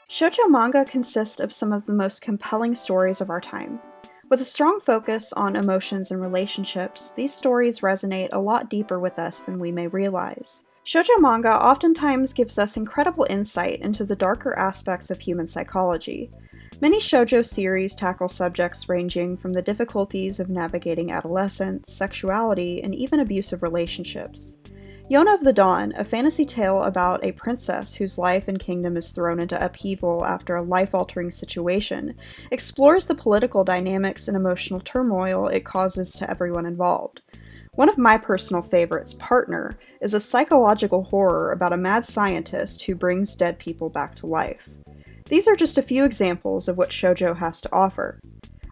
Shoujo manga consists of some of the most compelling stories of our time. With a strong focus on emotions and relationships, these stories resonate a lot deeper with us than we may realize. Shoujo manga oftentimes gives us incredible insight into the darker aspects of human psychology. Many shoujo series tackle subjects ranging from the difficulties of navigating adolescence, sexuality, and even abusive relationships. Yona of the Dawn, a fantasy tale about a princess whose life and kingdom is thrown into upheaval after a life-altering situation, explores the political dynamics and emotional turmoil it causes to everyone involved. One of my personal favorites, Partner, is a psychological horror about a mad scientist who brings dead people back to life. These are just a few examples of what shoujo has to offer.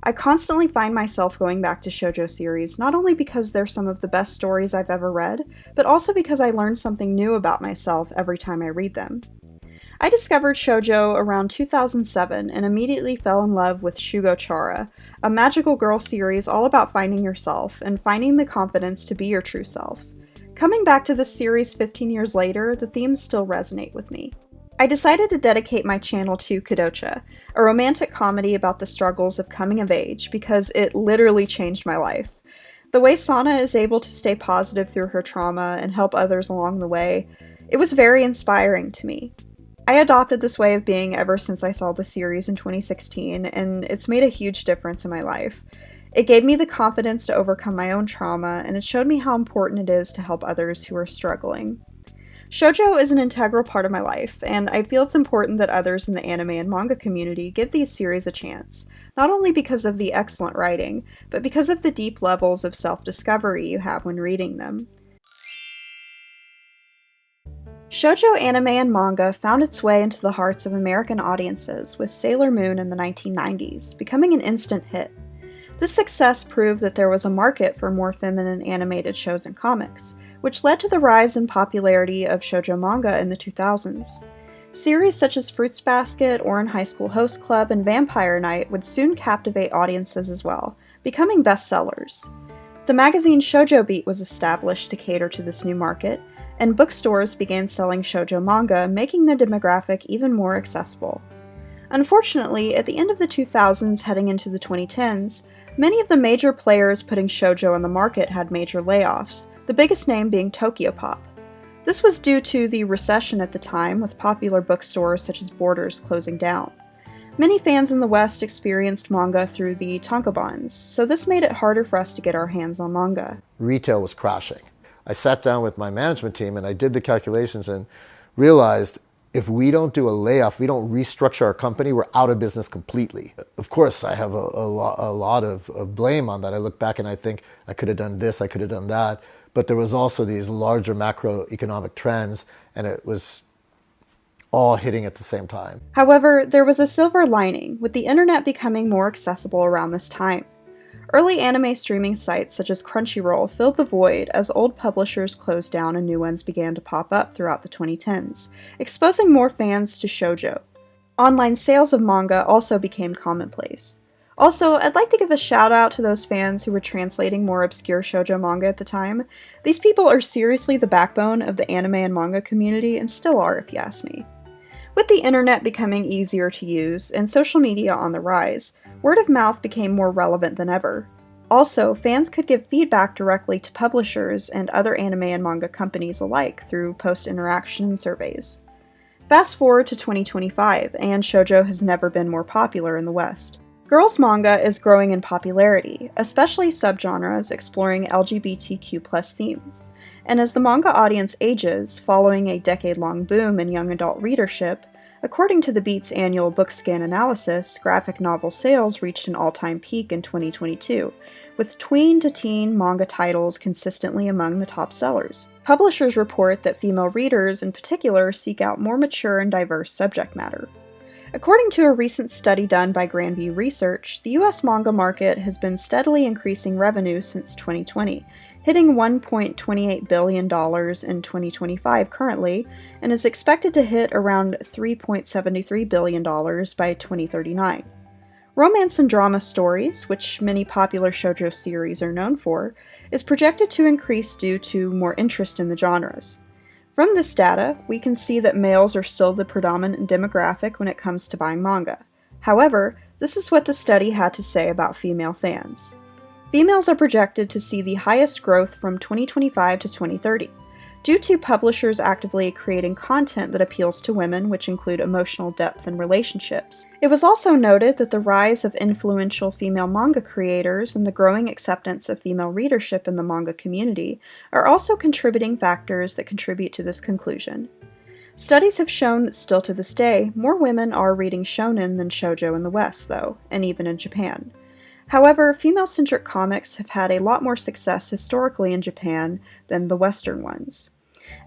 I constantly find myself going back to shoujo series not only because they're some of the best stories I've ever read, but also because I learn something new about myself every time I read them. I discovered shoujo around 2007 and immediately fell in love with Shugo, a magical girl series all about finding yourself and finding the confidence to be your true self. Coming back to this series 15 years later, the themes still resonate with me. I decided to dedicate my channel to Kadocha, a romantic comedy about the struggles of coming of age, because it literally changed my life. The way Sana is able to stay positive through her trauma and help others along the way, it was very inspiring to me. I adopted this way of being ever since I saw the series in 2016, and it's made a huge difference in my life. It gave me the confidence to overcome my own trauma, and it showed me how important it is to help others who are struggling. Shoujo is an integral part of my life, and I feel it's important that others in the anime and manga community give these series a chance, not only because of the excellent writing, but because of the deep levels of self-discovery you have when reading them. Shoujo anime and manga found its way into the hearts of American audiences with Sailor Moon in the 1990s, becoming an instant hit. This success proved that there was a market for more feminine animated shows and comics, which led to the rise in popularity of shoujo manga in the 2000s. Series such as Fruits Basket, Ouran High School Host Club, and Vampire Knight would soon captivate audiences as well, becoming bestsellers. The magazine Shoujo Beat was established to cater to this new market, and bookstores began selling shoujo manga, making the demographic even more accessible. Unfortunately, at the end of the 2000s heading into the 2010s, many of the major players putting shoujo on the market had major layoffs, the biggest name being Tokyopop. This was due to the recession at the time, with popular bookstores such as Borders closing down. Many fans in the West experienced manga through the tankobons, so this made it harder for us to get our hands on manga. Retail was crashing. I sat down with my management team and I did the calculations and realized if we don't do a layoff, we don't restructure our company, we're out of business completely. Of course, I have a lot of blame on that. I look back and I think I could have done this, I could have done that. But there was also these larger macroeconomic trends, and it was all hitting at the same time. However, there was a silver lining, with the internet becoming more accessible around this time. Early anime streaming sites such as Crunchyroll filled the void as old publishers closed down and new ones began to pop up throughout the 2010s, exposing more fans to shoujo. Online sales of manga also became commonplace. Also, I'd like to give a shout out to those fans who were translating more obscure shoujo manga at the time. These people are seriously the backbone of the anime and manga community, and still are if you ask me. With the internet becoming easier to use and social media on the rise, word of mouth became more relevant than ever. Also, fans could give feedback directly to publishers and other anime and manga companies alike through post-interaction surveys. Fast forward to 2025, and shoujo has never been more popular in the West. Girls manga is growing in popularity, especially subgenres exploring LGBTQ+ themes. And as the manga audience ages, following a decade-long boom in young adult readership, according to the Beat's annual BookScan analysis, graphic novel sales reached an all-time peak in 2022, with tween to teen manga titles consistently among the top sellers. Publishers report that female readers in particular seek out more mature and diverse subject matter. According to a recent study done by Grandview Research, the US manga market has been steadily increasing revenue since 2020, hitting $1.28 billion in 2025 currently, and is expected to hit around $3.73 billion by 2039. Romance and drama stories, which many popular shoujo series are known for, is projected to increase due to more interest in the genres. From this data, we can see that males are still the predominant demographic when it comes to buying manga. However, this is what the study had to say about female fans. Females are projected to see the highest growth from 2025 to 2030, due to publishers actively creating content that appeals to women, which include emotional depth and relationships. It was also noted that the rise of influential female manga creators and the growing acceptance of female readership in the manga community are also contributing factors that contribute to this conclusion. Studies have shown that still to this day, more women are reading shonen than shoujo in the West, though, and even in Japan. However, female-centric comics have had a lot more success historically in Japan than the Western ones.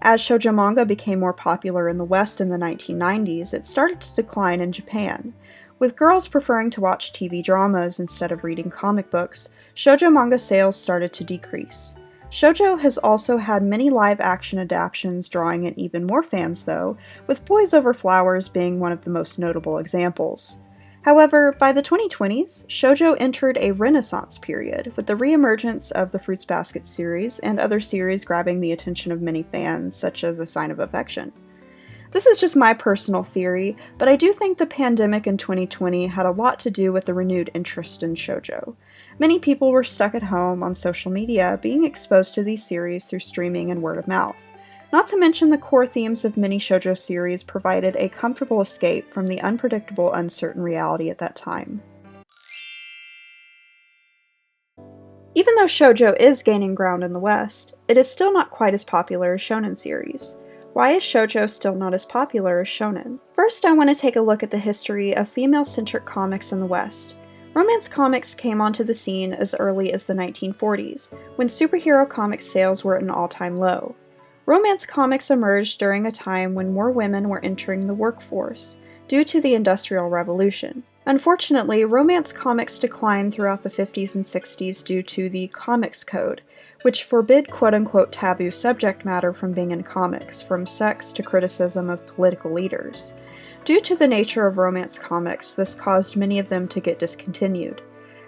As shoujo manga became more popular in the West in the 1990s, it started to decline in Japan. With girls preferring to watch TV dramas instead of reading comic books, shoujo manga sales started to decrease. Shoujo has also had many live-action adaptations drawing in even more fans though, with Boys Over Flowers being one of the most notable examples. However, by the 2020s, shoujo entered a renaissance period, with the reemergence of the Fruits Basket series and other series grabbing the attention of many fans, such as A Sign of Affection. This is just my personal theory, but I do think the pandemic in 2020 had a lot to do with the renewed interest in shoujo. Many people were stuck at home on social media, being exposed to these series through streaming and word of mouth. Not to mention the core themes of many shoujo series provided a comfortable escape from the unpredictable, uncertain reality at that time. Even though shoujo is gaining ground in the West, it is still not quite as popular as shonen series. Why is shoujo still not as popular as shonen? First, I want to take a look at the history of female-centric comics in the West. Romance comics came onto the scene as early as the 1940s, when superhero comic sales were at an all-time low. Romance comics emerged during a time when more women were entering the workforce, due to the Industrial Revolution. Unfortunately, romance comics declined throughout the 50s and 60s due to the Comics Code, which forbid quote-unquote taboo subject matter from being in comics, from sex to criticism of political leaders. Due to the nature of romance comics, this caused many of them to get discontinued.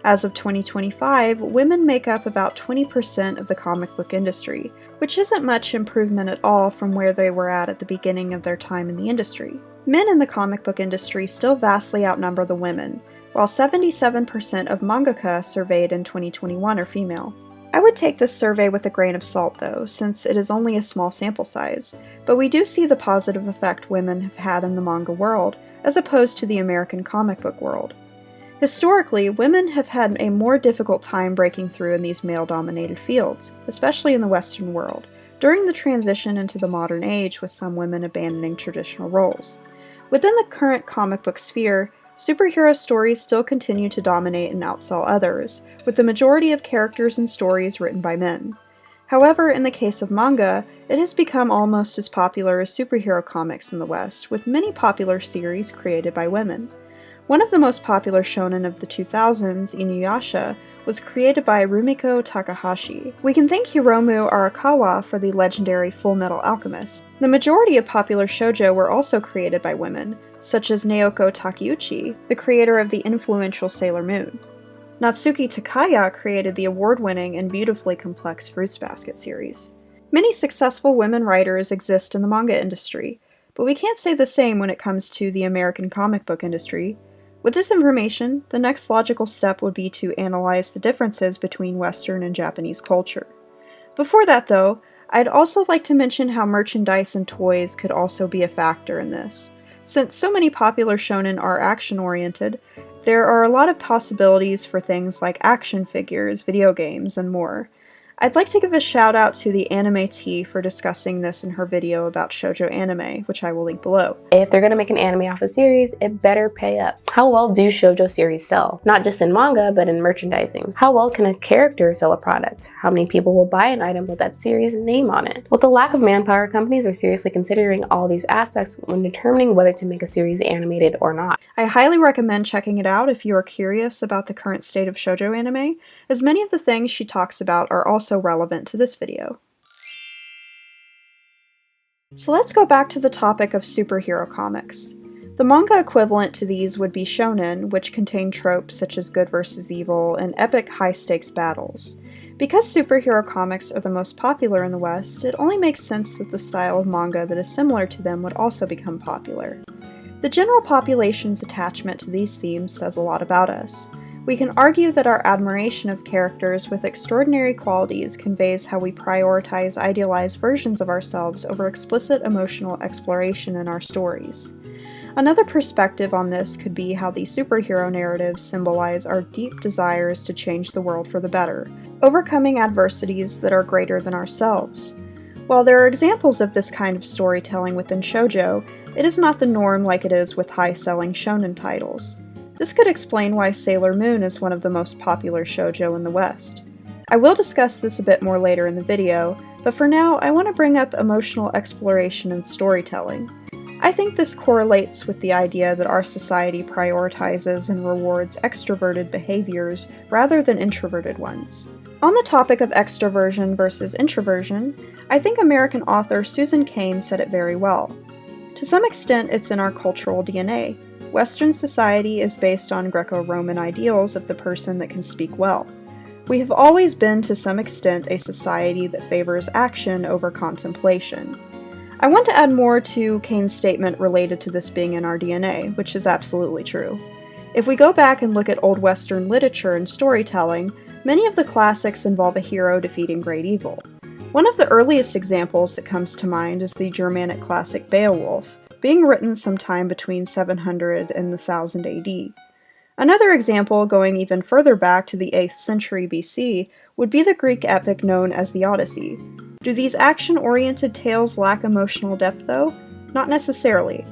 As of 2025, women make up about 20% of the comic book industry, which isn't much improvement at all from where they were at the beginning of their time in the industry. Men in the comic book industry still vastly outnumber the women, while 77% of mangaka surveyed in 2021 are female. I would take this survey with a grain of salt though, since it is only a small sample size, but we do see the positive effect women have had in the manga world, as opposed to the American comic book world. Historically, women have had a more difficult time breaking through in these male-dominated fields, especially in the Western world, during the transition into the modern age with some women abandoning traditional roles. Within the current comic book sphere, superhero stories still continue to dominate and outsell others, with the majority of characters and stories written by men. However, in the case of manga, it has become almost as popular as superhero comics in the West, with many popular series created by women. One of the most popular shonen of the 2000s, Inuyasha, was created by Rumiko Takahashi. We can thank Hiromu Arakawa for the legendary Full Metal Alchemist. The majority of popular shoujo were also created by women, such as Naoko Takeuchi, the creator of the influential Sailor Moon. Natsuki Takaya created the award-winning and beautifully complex Fruits Basket series. Many successful women writers exist in the manga industry, but we can't say the same when it comes to the American comic book industry. With this information, the next logical step would be to analyze the differences between Western and Japanese culture. Before that though, I'd also like to mention how merchandise and toys could also be a factor in this. Since so many popular shonen are action-oriented, there are a lot of possibilities for things like action figures, video games, and more. I'd like to give a shout out to the Anime Tea for discussing this in her video about shoujo anime, which I will link below. If they're gonna make an anime off a series, it better pay up. How well do shoujo series sell? Not just in manga, but in merchandising. How well can a character sell a product? How many people will buy an item with that series name on it? With the lack of manpower, companies are seriously considering all these aspects when determining whether to make a series animated or not. I highly recommend checking it out if you are curious about the current state of shoujo anime, as many of the things she talks about are also relevant to this video. So let's go back to the topic of superhero comics. The manga equivalent to these would be shonen, which contain tropes such as good versus evil and epic high-stakes battles. Because superhero comics are the most popular in the West, it only makes sense that the style of manga that is similar to them would also become popular. The general population's attachment to these themes says a lot about us. We can argue that our admiration of characters with extraordinary qualities conveys how we prioritize idealized versions of ourselves over explicit emotional exploration in our stories. Another perspective on this could be how the superhero narratives symbolize our deep desires to change the world for the better, overcoming adversities that are greater than ourselves. While there are examples of this kind of storytelling within shoujo, it is not the norm like it is with high-selling shonen titles. This could explain why Sailor Moon is one of the most popular shoujo in the West. I will discuss this a bit more later in the video, but for now I want to bring up emotional exploration and storytelling. I think this correlates with the idea that our society prioritizes and rewards extroverted behaviors rather than introverted ones. On the topic of extroversion versus introversion, I think American author Susan Cain said it very well. To some extent, it's in our cultural DNA. Western society is based on Greco-Roman ideals of the person that can speak well. We have always been, to some extent, a society that favors action over contemplation. I want to add more to Cain's statement related to this being in our DNA, which is absolutely true. If we go back and look at Old Western literature and storytelling, many of the classics involve a hero defeating great evil. One of the earliest examples that comes to mind is the Germanic classic Beowulf, being written sometime between 700 and 1000 AD. Another example, going even further back to the 8th century BC, would be the Greek epic known as the Odyssey. Do these action-oriented tales lack emotional depth, though? Not necessarily.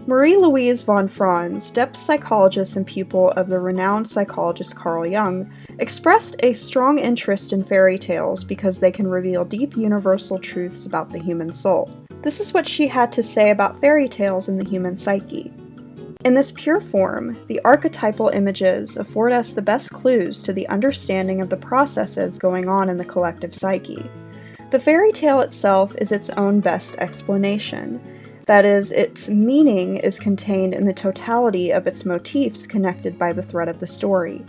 Marie-Louise von Franz, depth psychologist and pupil of the renowned psychologist Carl Jung, expressed a strong interest in fairy tales because they can reveal deep universal truths about the human soul. This is what she had to say about fairy tales in the human psyche. In this pure form, the archetypal images afford us the best clues to the understanding of the processes going on in the collective psyche. The fairy tale itself is its own best explanation. That is, its meaning is contained in the totality of its motifs connected by the thread of the story.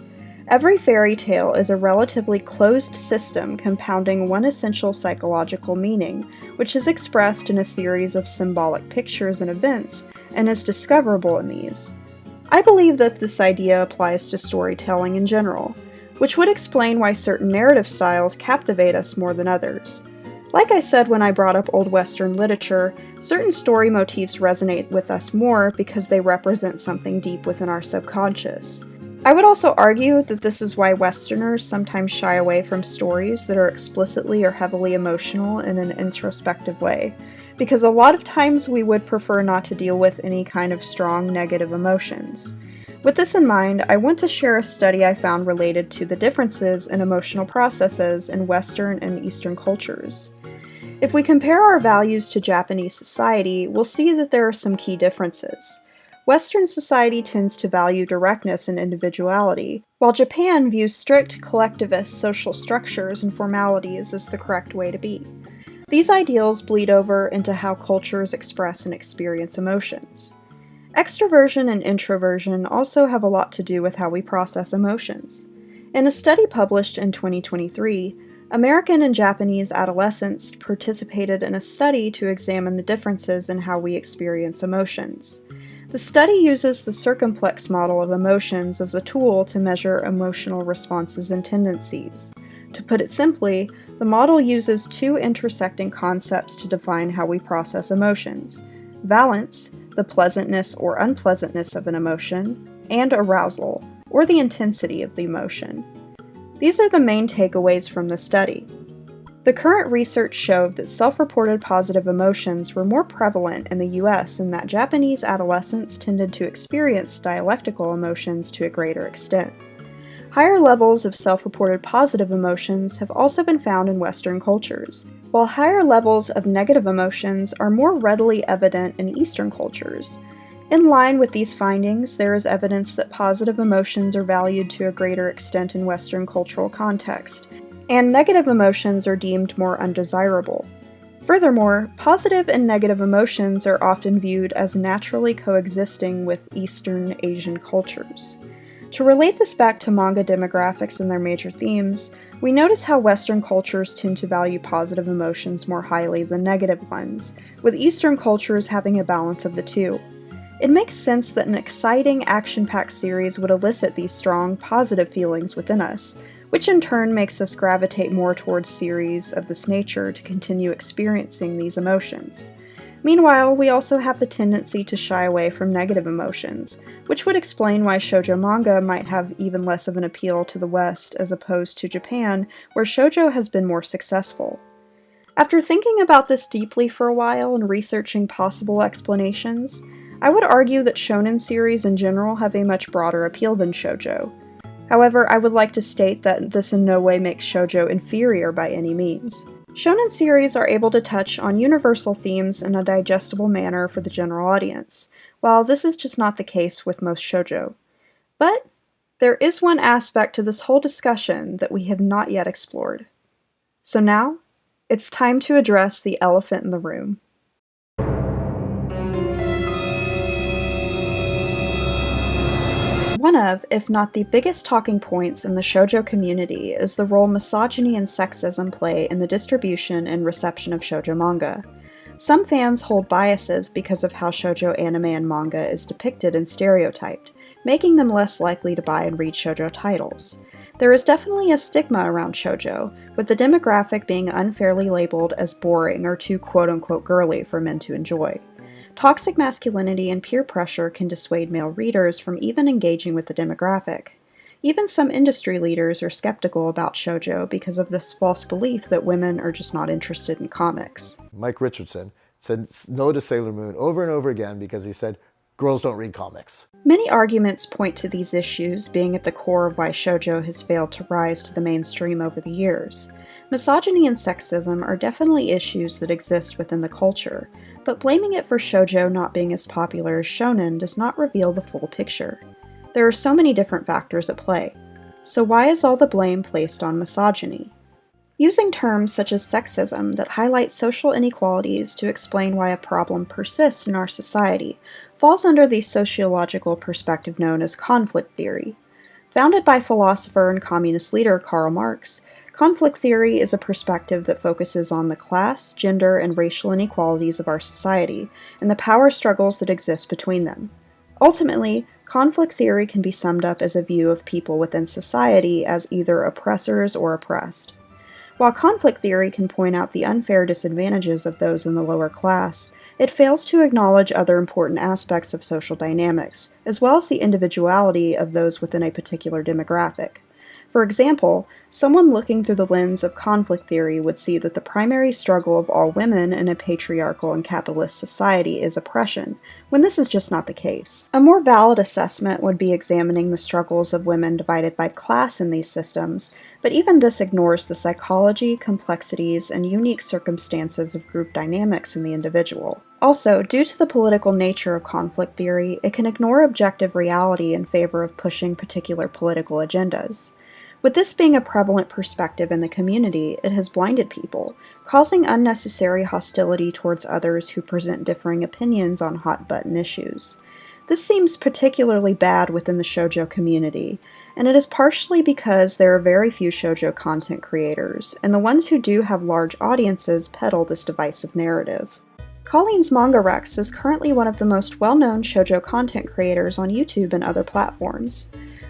Every fairy tale is a relatively closed system compounding one essential psychological meaning, which is expressed in a series of symbolic pictures and events, and is discoverable in these. I believe that this idea applies to storytelling in general, which would explain why certain narrative styles captivate us more than others. Like I said when I brought up Old Western literature, certain story motifs resonate with us more because they represent something deep within our subconscious. I would also argue that this is why Westerners sometimes shy away from stories that are explicitly or heavily emotional in an introspective way, because a lot of times we would prefer not to deal with any kind of strong negative emotions. With this in mind, I want to share a study I found related to the differences in emotional processes in Western and Eastern cultures. If we compare our values to Japanese society, we'll see that there are some key differences. Western society tends to value directness and individuality, while Japan views strict collectivist social structures and formalities as the correct way to be. These ideals bleed over into how cultures express and experience emotions. Extroversion and introversion also have a lot to do with how we process emotions. In a study published in 2023, American and Japanese adolescents participated in a study to examine the differences in how we experience emotions. The study uses the circumplex model of emotions as a tool to measure emotional responses and tendencies. To put it simply, the model uses two intersecting concepts to define how we process emotions: valence, the pleasantness or unpleasantness of an emotion, and arousal, or the intensity of the emotion. These are the main takeaways from the study. The current research showed that self-reported positive emotions were more prevalent in the US and that Japanese adolescents tended to experience dialectical emotions to a greater extent. Higher levels of self-reported positive emotions have also been found in Western cultures, while higher levels of negative emotions are more readily evident in Eastern cultures. In line with these findings, there is evidence that positive emotions are valued to a greater extent in Western cultural context, and negative emotions are deemed more undesirable. Furthermore, positive and negative emotions are often viewed as naturally coexisting with Eastern Asian cultures. To relate this back to manga demographics and their major themes, We notice how Western cultures tend to value positive emotions more highly than negative ones, with Eastern cultures having a balance of the two. It makes sense that an exciting, action-packed series would elicit these strong, positive feelings within us, which in turn makes us gravitate more towards series of this nature to continue experiencing these emotions. Meanwhile, we also have the tendency to shy away from negative emotions, which would explain why shoujo manga might have even less of an appeal to the West as opposed to Japan, where shoujo has been more successful. After thinking about this deeply for a while and researching possible explanations, I would argue that shonen series in general have a much broader appeal than shoujo. However, I would like to state that this in no way makes shoujo inferior by any means. Shonen series are able to touch on universal themes in a digestible manner for the general audience, while this is just not the case with most shoujo. But there is one aspect to this whole discussion that we have not yet explored. So now, it's time to address the elephant in the room. One of, if not the biggest talking points in the shoujo community is the role misogyny and sexism play in the distribution and reception of shoujo manga. Some fans hold biases because of how shoujo anime and manga is depicted and stereotyped, making them less likely to buy and read shoujo titles. There is definitely a stigma around shoujo, with the demographic being unfairly labeled as boring or too quote-unquote girly for men to enjoy. Toxic masculinity and peer pressure can dissuade male readers from even engaging with the demographic. Even some industry leaders are skeptical about shoujo because of this false belief that women are just not interested in comics. Mike Richardson said no to Sailor Moon over and over again because he said, girls don't read comics. Many arguments point to these issues being at the core of why shoujo has failed to rise to the mainstream over the years. Misogyny and sexism are definitely issues that exist within the culture, but blaming it for shoujo not being as popular as shonen does not reveal the full picture. There are so many different factors at play. So why is all the blame placed on misogyny? Using terms such as sexism that highlight social inequalities to explain why a problem persists in our society falls under the sociological perspective known as conflict theory. Founded by philosopher and communist leader Karl Marx, conflict theory is a perspective that focuses on the class, gender, and racial inequalities of our society, and the power struggles that exist between them. Ultimately, conflict theory can be summed up as a view of people within society as either oppressors or oppressed. While conflict theory can point out the unfair disadvantages of those in the lower class, it fails to acknowledge other important aspects of social dynamics, as well as the individuality of those within a particular demographic. For example, someone looking through the lens of conflict theory would see that the primary struggle of all women in a patriarchal and capitalist society is oppression, when this is just not the case. A more valid assessment would be examining the struggles of women divided by class in these systems, but even this ignores the psychology, complexities, and unique circumstances of group dynamics in the individual. Also, due to the political nature of conflict theory, it can ignore objective reality in favor of pushing particular political agendas. With this being a prevalent perspective in the community, it has blinded people, causing unnecessary hostility towards others who present differing opinions on hot-button issues. This seems particularly bad within the shoujo community, and it is partially because there are very few shoujo content creators, and the ones who do have large audiences peddle this divisive narrative. Colleen's Manga Rex is currently one of the most well-known shoujo content creators on YouTube and other platforms.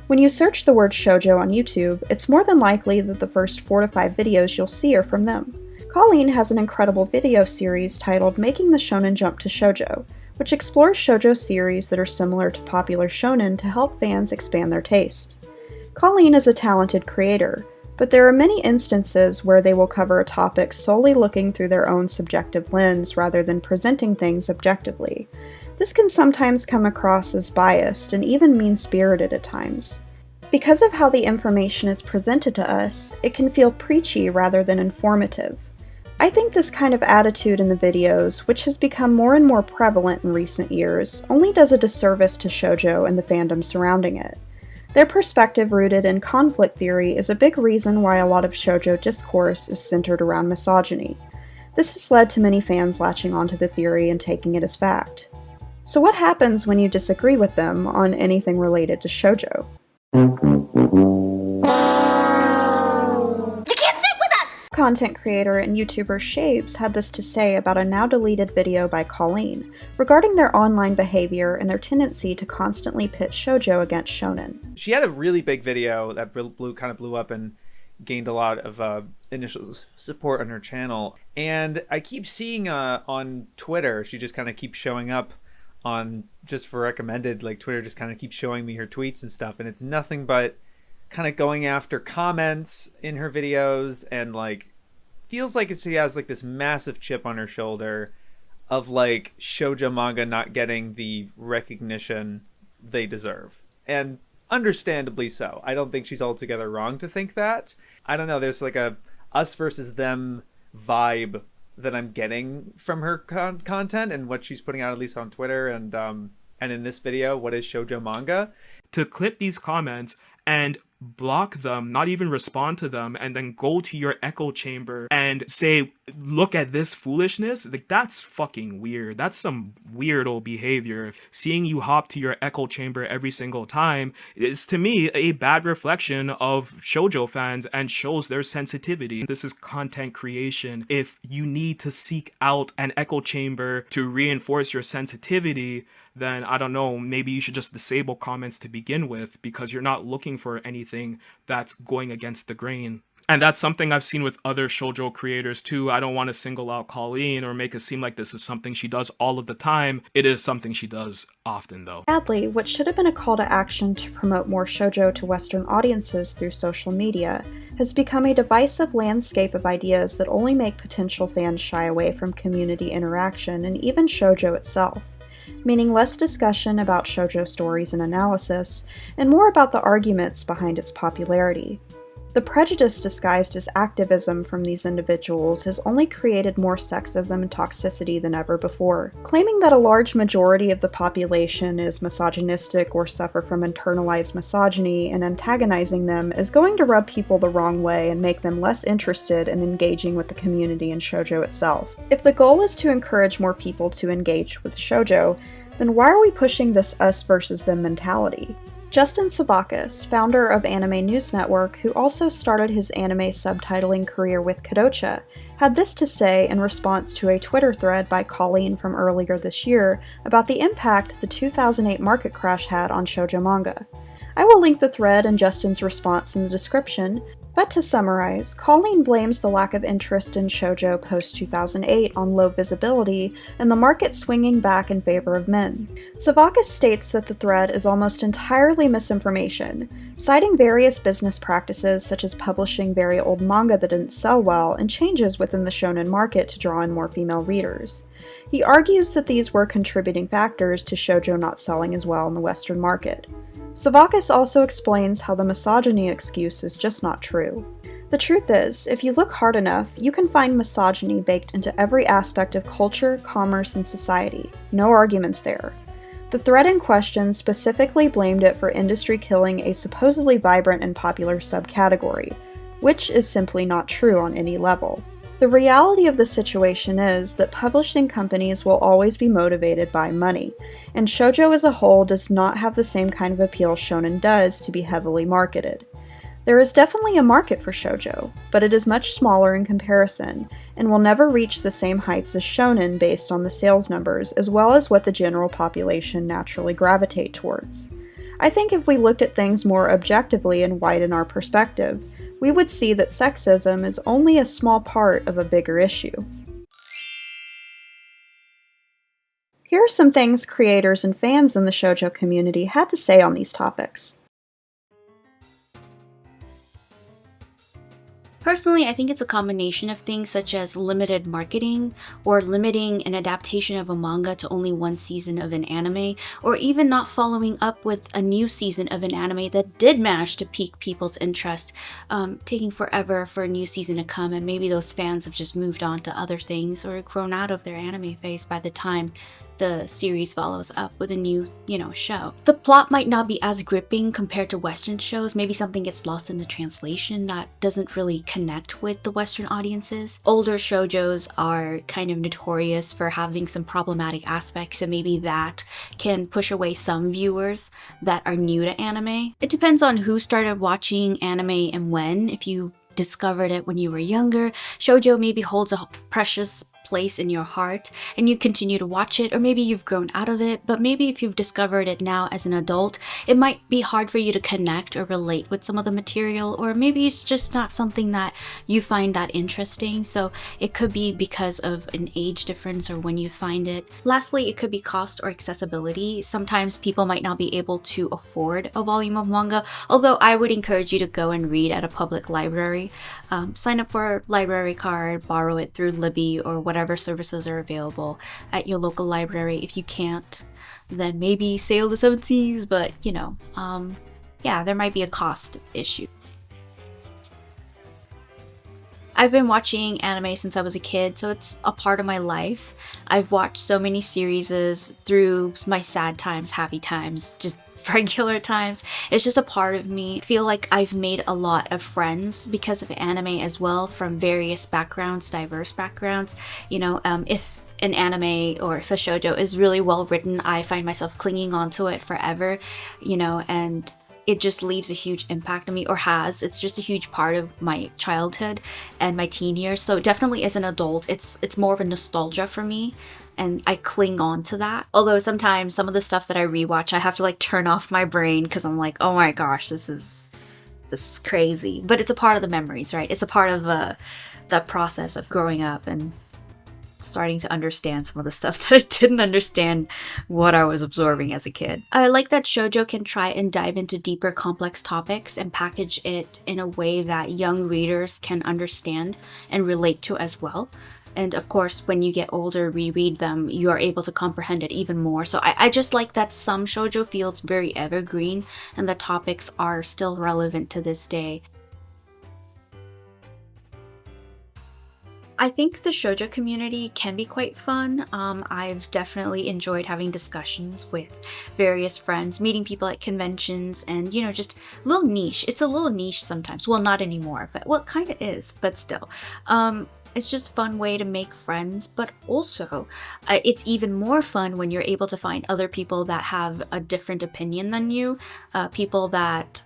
When you search the word shoujo on YouTube, it's more than likely that the first 4 to 5 videos you'll see are from them. Colleen has an incredible video series titled Making the Shonen Jump to Shoujo, which explores shoujo series that are similar to popular shonen to help fans expand their taste. Colleen is a talented creator, but there are many instances where they will cover a topic solely looking through their own subjective lens rather than presenting things objectively. This can sometimes come across as biased and even mean-spirited at times. Because of how the information is presented to us, it can feel preachy rather than informative. I think this kind of attitude in the videos, which has become more and more prevalent in recent years, only does a disservice to shoujo and the fandom surrounding it. Their perspective rooted in conflict theory is a big reason why a lot of shoujo discourse is centered around misogyny. This has led to many fans latching onto the theory and taking it as fact. So what happens when you disagree with them on anything related to shoujo? content creator and YouTuber Shaves had this to say about a now-deleted video by Colleen regarding their online behavior and their tendency to constantly pit shoujo against shonen. She had a really big video that kind of blew up and gained a lot of initial support on her channel. And I keep seeing on Twitter, she just kind of keeps showing up on just for recommended, like Twitter just kind of keeps showing me her tweets and stuff. And it's nothing but kind of going after comments in her videos, and like feels like she has like this massive chip on her shoulder of like shoujo manga not getting the recognition they deserve, and understandably so. I don't think she's altogether wrong to think that. I don't know, there's like a us versus them vibe that I'm getting from her content and what she's putting out, at least on Twitter and in this video, what is shoujo manga. To clip these comments and block them, not even respond to them, and then go to your echo chamber and say, look at this foolishness, like that's fucking weird. That's some weirdo behavior. Seeing you hop to your echo chamber every single time is, to me, a bad reflection of shoujo fans and shows their sensitivity. This is content creation. If you need to seek out an echo chamber to reinforce your sensitivity, then I don't know, maybe you should just disable comments to begin with, because you're not looking for anything that's going against the grain. And that's something I've seen with other shoujo creators too. I don't want to single out Colleen or make it seem like this is something she does all of the time. It is something she does often though. Sadly, what should have been a call to action to promote more shoujo to Western audiences through social media has become a divisive landscape of ideas that only make potential fans shy away from community interaction and even shoujo itself, meaning less discussion about shoujo stories and analysis, and more about the arguments behind its popularity. The prejudice disguised as activism from these individuals has only created more sexism and toxicity than ever before. Claiming that a large majority of the population is misogynistic or suffer from internalized misogyny and antagonizing them is going to rub people the wrong way and make them less interested in engaging with the community and shoujo itself. If the goal is to encourage more people to engage with shoujo, then why are we pushing this us versus them mentality? Justin Savakis, founder of Anime News Network, who also started his anime subtitling career with Kadocha, had this to say in response to a Twitter thread by Colleen from earlier this year about the impact the 2008 market crash had on shoujo manga. I will link the thread and Justin's response in the description, but to summarize, Colleen blames the lack of interest in shoujo post-2008 on low visibility and the market swinging back in favor of men. Savakis states that the thread is almost entirely misinformation, citing various business practices such as publishing very old manga that didn't sell well and changes within the shonen market to draw in more female readers. He argues that these were contributing factors to shoujo not selling as well in the Western market. Savakis also explains how the misogyny excuse is just not true. The truth is, if you look hard enough, you can find misogyny baked into every aspect of culture, commerce, and society. No arguments there. The thread in question specifically blamed it for industry killing a supposedly vibrant and popular subcategory, which is simply not true on any level. The reality of the situation is that publishing companies will always be motivated by money, and shoujo as a whole does not have the same kind of appeal shonen does to be heavily marketed. There is definitely a market for shoujo, but it is much smaller in comparison, and will never reach the same heights as shonen based on the sales numbers as well as what the general population naturally gravitate towards. I think if we looked at things more objectively and widen our perspective, we would see that sexism is only a small part of a bigger issue. Here are some things creators and fans in the shoujo community had to say on these topics. Personally, I think it's a combination of things such as limited marketing, or limiting an adaptation of a manga to only one season of an anime, or even not following up with a new season of an anime that did manage to pique people's interest, taking forever for a new season to come, and maybe those fans have just moved on to other things or grown out of their anime phase by the time the series follows up with a new, show. The plot might not be as gripping compared to Western shows. Maybe something gets lost in the translation that doesn't really connect with the Western audiences. Older shoujos are kind of notorious for having some problematic aspects, so maybe that can push away some viewers that are new to anime. It depends on who started watching anime and when. If you discovered it when you were younger, shoujo maybe holds a precious place in your heart and you continue to watch it, or maybe you've grown out of it, but maybe if you've discovered it now as an adult, it might be hard for you to connect or relate with some of the material, or maybe it's just not something that you find that interesting. So it could be because of an age difference or when you find it. Lastly, it could be cost or accessibility. Sometimes people might not be able to afford a volume of manga, although I would encourage you to go and read at a public library. Sign up for a library card, borrow it through Libby or whatever services are available at your local library. If you can't, then maybe sail the seven seas, but yeah, there might be a cost issue. I've been watching anime since I was a kid, so it's a part of my life. I've watched so many series through my sad times, happy times, just regular times. It's just a part of me. I feel like I've made a lot of friends because of anime as well, from various backgrounds, diverse backgrounds. If an anime or if a shoujo is really well written, I find myself clinging onto it forever, and it just leaves a huge impact on me, or has. It's just a huge part of my childhood and my teen years. So definitely as an adult, it's more of a nostalgia for me, and I cling on to that. Although sometimes some of the stuff that I rewatch, I have to like turn off my brain because I'm like, oh my gosh, this is crazy. But it's a part of the memories, right? It's a part of the process of growing up and starting to understand some of the stuff that I didn't understand what I was absorbing as a kid. I like that shoujo can try and dive into deeper, complex topics and package it in a way that young readers can understand and relate to as well. And of course, when you get older, reread them, you are able to comprehend it even more. So I just like that some shoujo feels very evergreen and the topics are still relevant to this day. I think the shoujo community can be quite fun. I've definitely enjoyed having discussions with various friends, meeting people at conventions, and just a little niche. It's a little niche sometimes. Well, not anymore, but well, it kind of is, but still. It's just a fun way to make friends, but also it's even more fun when you're able to find other people that have a different opinion than you, people that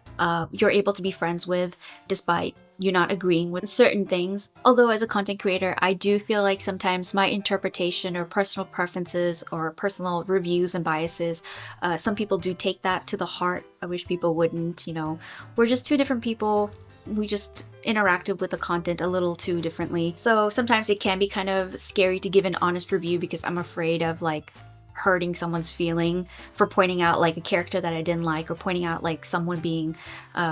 you're able to be friends with despite you not agreeing with certain things. Although as a content creator, I do feel like sometimes my interpretation or personal preferences or personal reviews and biases, some people do take that to the heart. I wish people wouldn't, we're just two different people. We just interacted with the content a little too differently. So sometimes it can be kind of scary to give an honest review because I'm afraid of like hurting someone's feeling for pointing out like a character that I didn't like, or pointing out like someone being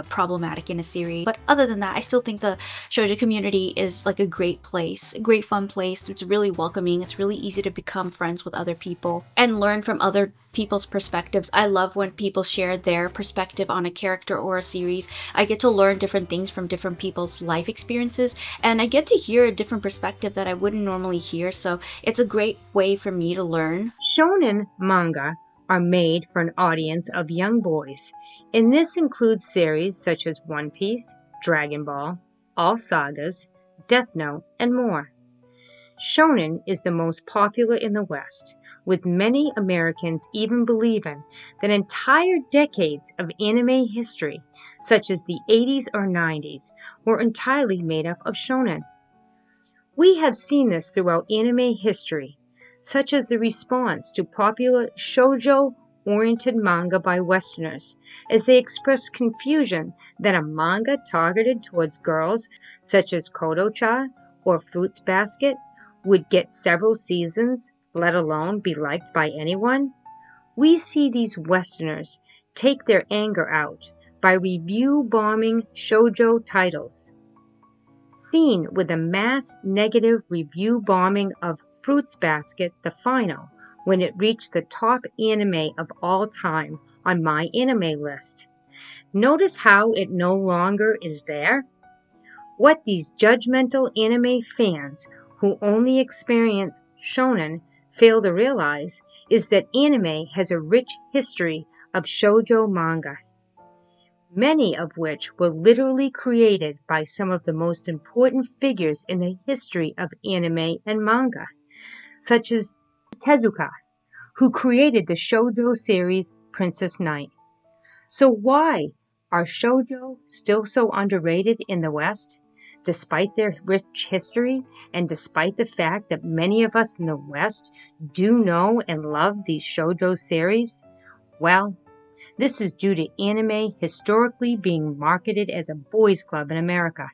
problematic in a series. But other than that, I still think the shoujo community is like a great place, a great fun place. It's really welcoming. It's really easy to become friends with other people and learn from other people's perspectives. I love when people share their perspective on a character or a series. I get to learn different things from different people's life experiences, and I get to hear a different perspective that I wouldn't normally hear. So it's a great way for me to learn. Shonen manga are made for an audience of young boys, and this includes series such as One Piece, Dragon Ball, All Sagas, Death Note, and more. Shonen is the most popular in the West, with many Americans even believing that entire decades of anime history, such as the 80s or 90s, were entirely made up of shonen. We have seen this throughout anime history, such as the response to popular shoujo-oriented manga by Westerners, as they expressed confusion that a manga targeted towards girls, such as Koto-cha or Fruits Basket, would get several seasons, let alone be liked by anyone. We see these Westerners take their anger out by review-bombing shoujo titles. Seen with the mass negative review bombing of Fruits Basket, the final, when it reached the top anime of all time on my anime list. Notice how it no longer is there? What these judgmental anime fans who only experience shonen fail to realize is that anime has a rich history of shoujo manga, many of which were literally created by some of the most important figures in the history of anime and manga, such as Tezuka, who created the shoujo series Princess Knight. So why are shoujo still so underrated in the West? Despite their rich history, and despite the fact that many of us in the West do know and love these shoujo series, well, this is due to anime historically being marketed as a boys' club in America.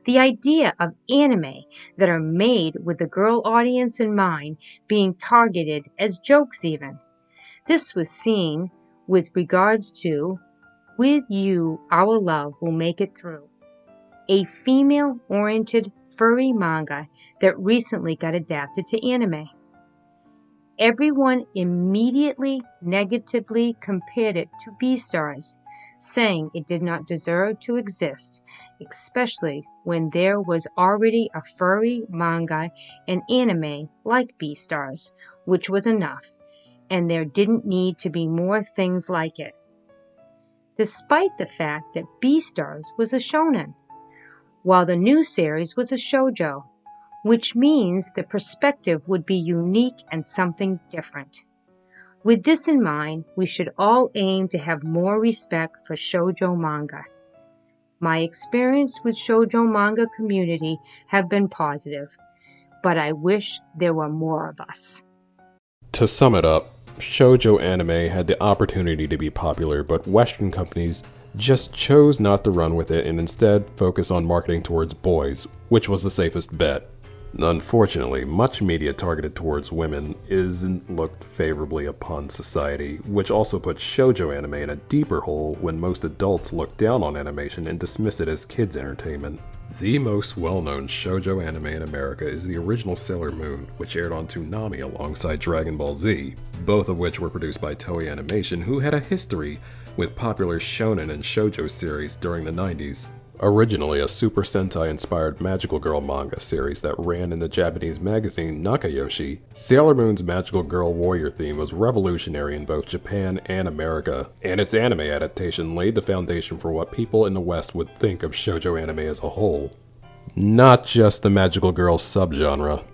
The idea of anime that are made with the girl audience in mind being targeted as jokes even. This was seen with regards to With You, Our Love Will Make It Through, a female-oriented furry manga that recently got adapted to anime. Everyone immediately negatively compared it to Beastars, saying it did not deserve to exist, especially when there was already a furry manga and anime like Beastars, which was enough, and there didn't need to be more things like it. Despite the fact that Beastars was a shonen, while the new series was a shoujo, which means the perspective would be unique and something different. With this in mind, we should all aim to have more respect for shoujo manga. My experience with shoujo manga community have been positive, but I wish there were more of us. To sum it up, shoujo anime had the opportunity to be popular, but Western companies just chose not to run with it and instead focus on marketing towards boys, which was the safest bet. Unfortunately, much media targeted towards women isn't looked favorably upon society, which also puts shoujo anime in a deeper hole when most adults look down on animation and dismiss it as kids' entertainment. The most well-known shoujo anime in America is the original Sailor Moon, which aired on Toonami alongside Dragon Ball Z, both of which were produced by Toei Animation, who had a history with popular shonen and shoujo series during the 90s. Originally a Super Sentai-inspired magical girl manga series that ran in the Japanese magazine Nakayoshi, Sailor Moon's magical girl warrior theme was revolutionary in both Japan and America, and its anime adaptation laid the foundation for what people in the West would think of shoujo anime as a whole. Not just the magical girl subgenre.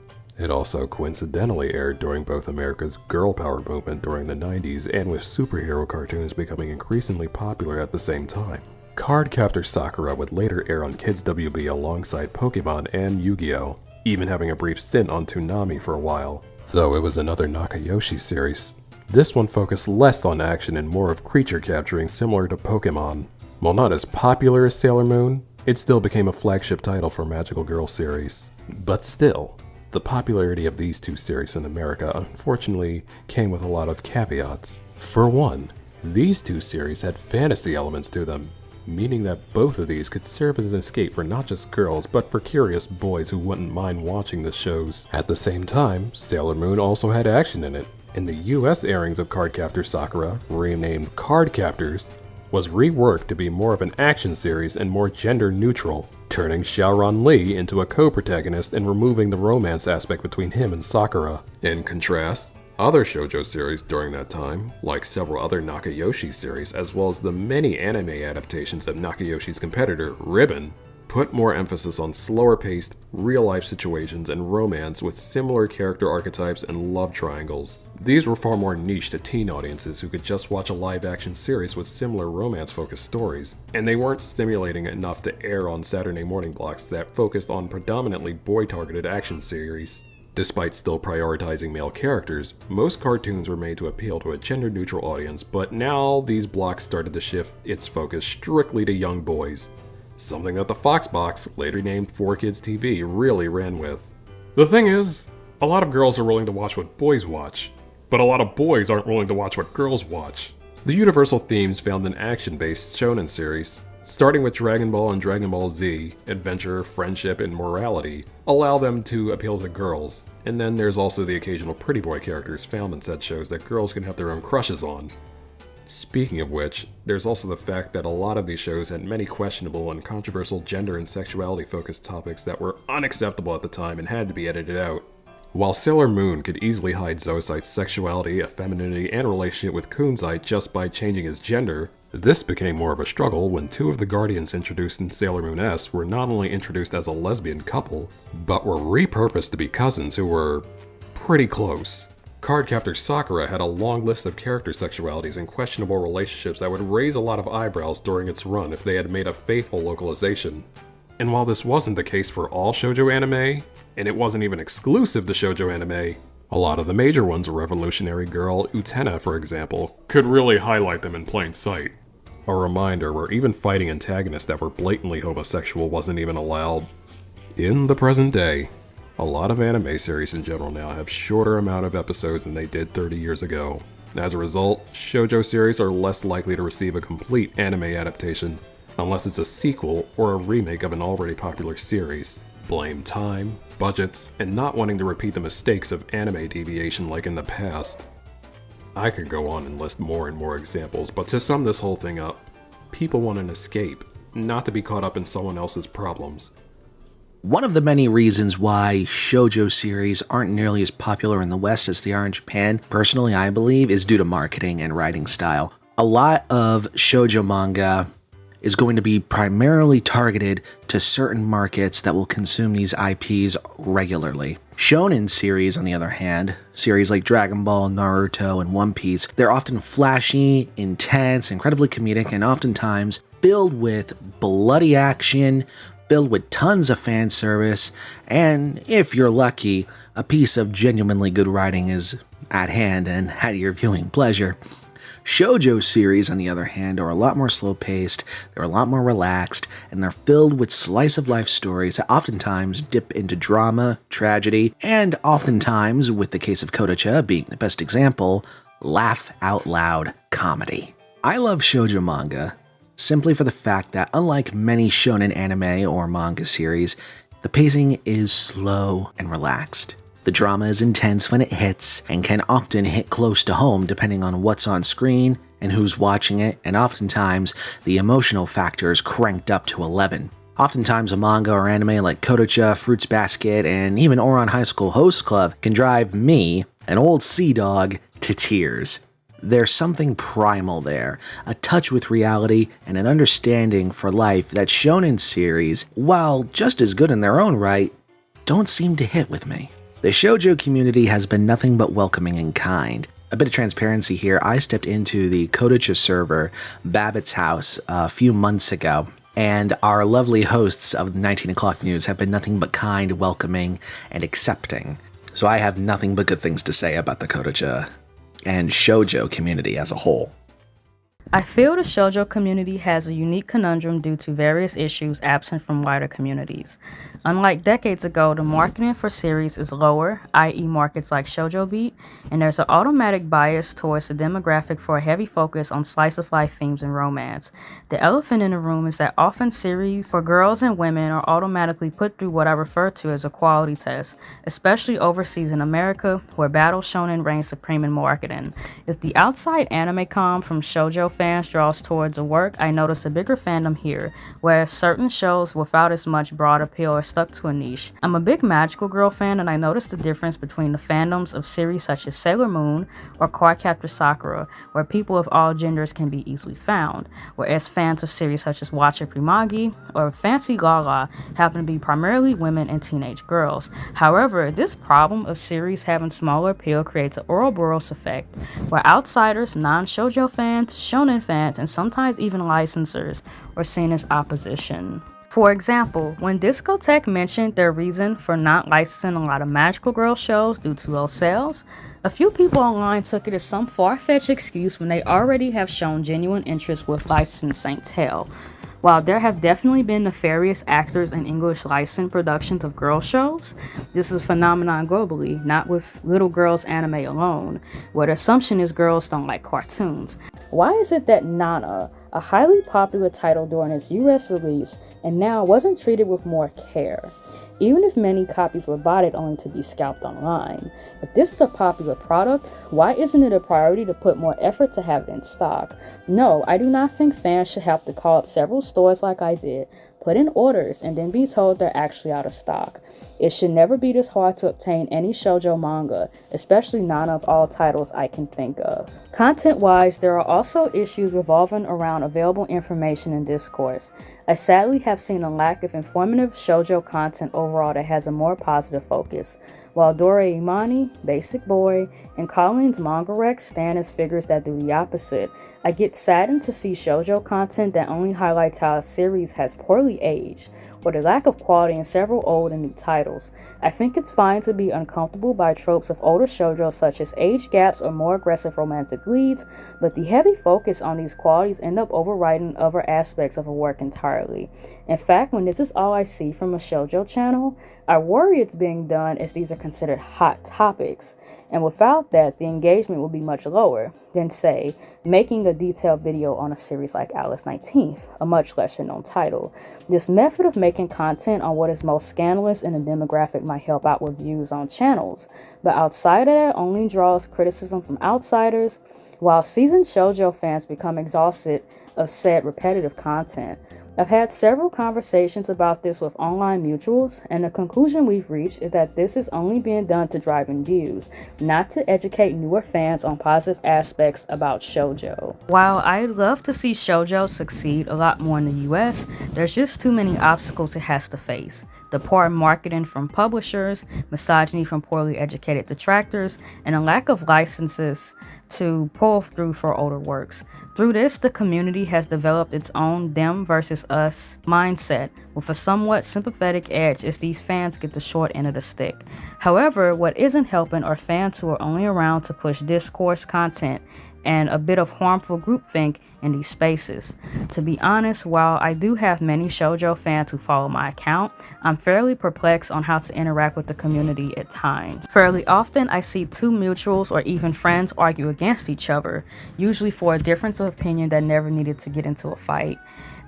It also coincidentally aired during both America's girl power movement during the 90s and with superhero cartoons becoming increasingly popular at the same time. Cardcaptor Sakura would later air on Kids WB alongside Pokemon and Yu-Gi-Oh!, even having a brief stint on Toonami for a while, though it was another Nakayoshi series. This one focused less on action and more of creature capturing, similar to Pokemon. While not as popular as Sailor Moon, it still became a flagship title for Magical Girl series. But still, the popularity of these two series in America unfortunately came with a lot of caveats. For one, these two series had fantasy elements to them, meaning that both of these could serve as an escape for not just girls, but for curious boys who wouldn't mind watching the shows. At the same time, Sailor Moon also had action in it, and the US airings of Cardcaptor Sakura, renamed Cardcaptors, was reworked to be more of an action series and more gender neutral, turning Xiaoran Li into a co-protagonist and removing the romance aspect between him and Sakura. In contrast, other shoujo series during that time, like several other Nakayoshi series as well as the many anime adaptations of Nakayoshi's competitor, Ribbon, put more emphasis on slower-paced, real-life situations and romance with similar character archetypes and love triangles. These were far more niche to teen audiences who could just watch a live-action series with similar romance-focused stories, and they weren't stimulating enough to air on Saturday morning blocks that focused on predominantly boy-targeted action series. Despite still prioritizing male characters, most cartoons were made to appeal to a gender-neutral audience, but now these blocks started to shift its focus strictly to young boys. Something that the Fox Box, later named 4Kids TV, really ran with. The thing is, a lot of girls are willing to watch what boys watch, but a lot of boys aren't willing to watch what girls watch. The universal themes found in action-based shonen series, starting with Dragon Ball and Dragon Ball Z, adventure, friendship, and morality, allow them to appeal to girls. And then there's also the occasional pretty boy characters found in said shows that girls can have their own crushes on. Speaking of which, there's also the fact that a lot of these shows had many questionable and controversial gender and sexuality focused topics that were unacceptable at the time and had to be edited out. While Sailor Moon could easily hide Zoisite's sexuality, effeminacy, and relationship with Kunzite just by changing his gender, this became more of a struggle when two of the Guardians introduced in Sailor Moon S were not only introduced as a lesbian couple, but were repurposed to be cousins who were pretty close. Cardcaptor Sakura had a long list of character sexualities and questionable relationships that would raise a lot of eyebrows during its run if they had made a faithful localization. And while this wasn't the case for all shoujo anime, and it wasn't even exclusive to shoujo anime, a lot of the major ones, Revolutionary Girl, Utena for example, could really highlight them in plain sight. A reminder where even fighting antagonists that were blatantly homosexual wasn't even allowed. In the present day, a lot of anime series in general now have shorter amount of episodes than they did 30 years ago. As a result, shoujo series are less likely to receive a complete anime adaptation, unless it's a sequel or a remake of an already popular series. Blame time, budgets, and not wanting to repeat the mistakes of anime deviation like in the past. I could go on and list more and more examples, but to sum this whole thing up, people want an escape, not to be caught up in someone else's problems. One of the many reasons why shoujo series aren't nearly as popular in the West as they are in Japan, personally I believe, is due to marketing and writing style. A lot of shoujo manga is going to be primarily targeted to certain markets that will consume these IPs regularly. Shonen series, on the other hand, series like Dragon Ball, Naruto, and One Piece, they're often flashy, intense, incredibly comedic, and oftentimes filled with bloody action, filled with tons of fan service, and if you're lucky, a piece of genuinely good writing is at hand and at your viewing pleasure. Shoujo series, on the other hand, are a lot more slow-paced, they're a lot more relaxed, and they're filled with slice-of-life stories that oftentimes dip into drama, tragedy, and oftentimes, with the case of Kodacha being the best example, laugh-out-loud comedy. I love shoujo manga simply for the fact that, unlike many shonen anime or manga series, the pacing is slow and relaxed. The drama is intense when it hits, and can often hit close to home depending on what's on screen and who's watching it, and oftentimes the emotional factor is cranked up to 11. Oftentimes a manga or anime like Kodacha, Fruits Basket, and even Ouran High School Host Club can drive me, an old sea dog, to tears. There's something primal there, a touch with reality and an understanding for life that shonen series, while just as good in their own right, don't seem to hit with me. The shoujo community has been nothing but welcoming and kind. A bit of transparency here, I stepped into the Kodacha server, Babbitt's house, a few months ago, and our lovely hosts of the 19 O'Clock News have been nothing but kind, welcoming, and accepting. So I have nothing but good things to say about the Kodacha and shoujo community as a whole. I feel the shoujo community has a unique conundrum due to various issues absent from wider communities. Unlike decades ago, the marketing for series is lower, i.e. markets like Shoujo Beat, and there's an automatic bias towards the demographic for a heavy focus on slice-of-life themes and romance. The elephant in the room is that often series for girls and women are automatically put through what I refer to as a quality test, especially overseas in America, where battle shonen reigns supreme in marketing. If the outside anime com from shoujo fans draws towards a work, I notice a bigger fandom here, whereas certain shows without as much broad appeal are stuck to a niche. I'm a big magical girl fan, and I noticed the difference between the fandoms of series such as Sailor Moon or Cardcaptor Sakura, where people of all genders can be easily found, whereas fans of series such as Watcha Primagi or Fancy Lala happen to be primarily women and teenage girls. However, this problem of series having smaller appeal creates an Ouroboros effect, where outsiders, non-shoujo fans, shonen fans, and sometimes even licensors are seen as opposition. For example, when Discotech mentioned their reason for not licensing a lot of magical girl shows due to low sales, a few people online took it as some far-fetched excuse when they already have shown genuine interest with licensing Saint Tail. While there have definitely been nefarious actors in English licensed productions of girl shows, this is a phenomenon globally, not with little girls anime alone, where the assumption is girls don't like cartoons. Why is it that Nana, a highly popular title during its US release, and now wasn't treated with more care? Even if many copies were bought only to be scalped online. If this is a popular product, why isn't it a priority to put more effort to have it in stock? No, I do not think fans should have to call up several stores like I did, put in orders, and then be told they're actually out of stock. It should never be this hard to obtain any shoujo manga, especially none of all titles I can think of. Content-wise, there are also issues revolving around available information and discourse. I sadly have seen a lack of informative shoujo content overall that has a more positive focus, while Doraemon, Basic Boy, and Colleen's Manga Rex stand as figures that do the opposite. I get saddened to see shoujo content that only highlights how a series has poorly aged, or the lack of quality in several old and new titles. I think it's fine to be uncomfortable by tropes of older shoujo such as age gaps or more aggressive romantic leads, but the heavy focus on these qualities end up overriding other aspects of a work entirely. In fact, when this is all I see from a shoujo channel, I worry it's being done as these are considered hot topics, and without that, the engagement will be much lower than, say, making a detailed video on a series like Alice 19th, a much lesser known title. This method of making content on what is most scandalous in a demographic might help out with views on channels, but outside of that only draws criticism from outsiders, while seasoned shoujo fans become exhausted of said repetitive content. I've had several conversations about this with online mutuals, and the conclusion we've reached is that this is only being done to drive in views, not to educate newer fans on positive aspects about shoujo. While I'd love to see shoujo succeed a lot more in the US, there's just too many obstacles it has to face. The poor marketing from publishers, misogyny from poorly educated detractors, and a lack of licenses to pull through for older works. Through this, the community has developed its own them versus us mindset, with a somewhat sympathetic edge as these fans get the short end of the stick. However, what isn't helping are fans who are only around to push discourse content and a bit of harmful groupthink in these spaces. To be honest, while I do have many shoujo fans who follow my account, I'm fairly perplexed on how to interact with the community at times. Fairly often, I see two mutuals or even friends argue against each other, usually for a difference of opinion that never needed to get into a fight.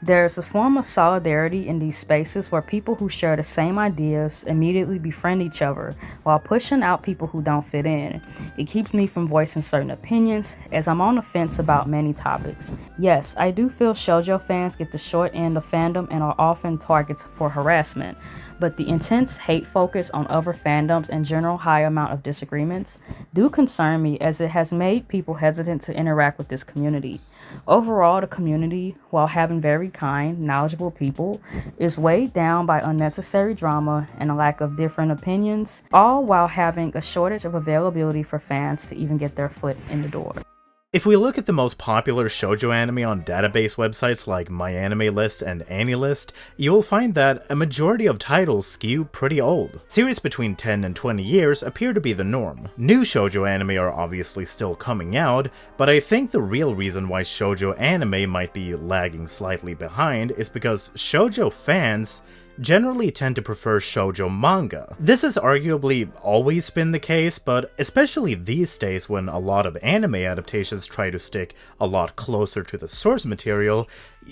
There's a form of solidarity in these spaces where people who share the same ideas immediately befriend each other while pushing out people who don't fit in. It keeps me from voicing certain opinions, as I'm on the fence about many topics. Yes, I do feel shoujo fans get the short end of fandom and are often targets for harassment, but the intense hate focus on other fandoms and general high amount of disagreements do concern me, as it has made people hesitant to interact with this community. Overall, the community, while having very kind, knowledgeable people, is weighed down by unnecessary drama and a lack of different opinions, all while having a shortage of availability for fans to even get their foot in the door. If we look at the most popular shoujo anime on database websites like MyAnimeList and AniList, you will find that a majority of titles skew pretty old. Series between 10 and 20 years appear to be the norm. New shoujo anime are obviously still coming out, but I think the real reason why shoujo anime might be lagging slightly behind is because shoujo fans generally tend to prefer shoujo manga. This has arguably always been the case, but especially these days when a lot of anime adaptations try to stick a lot closer to the source material,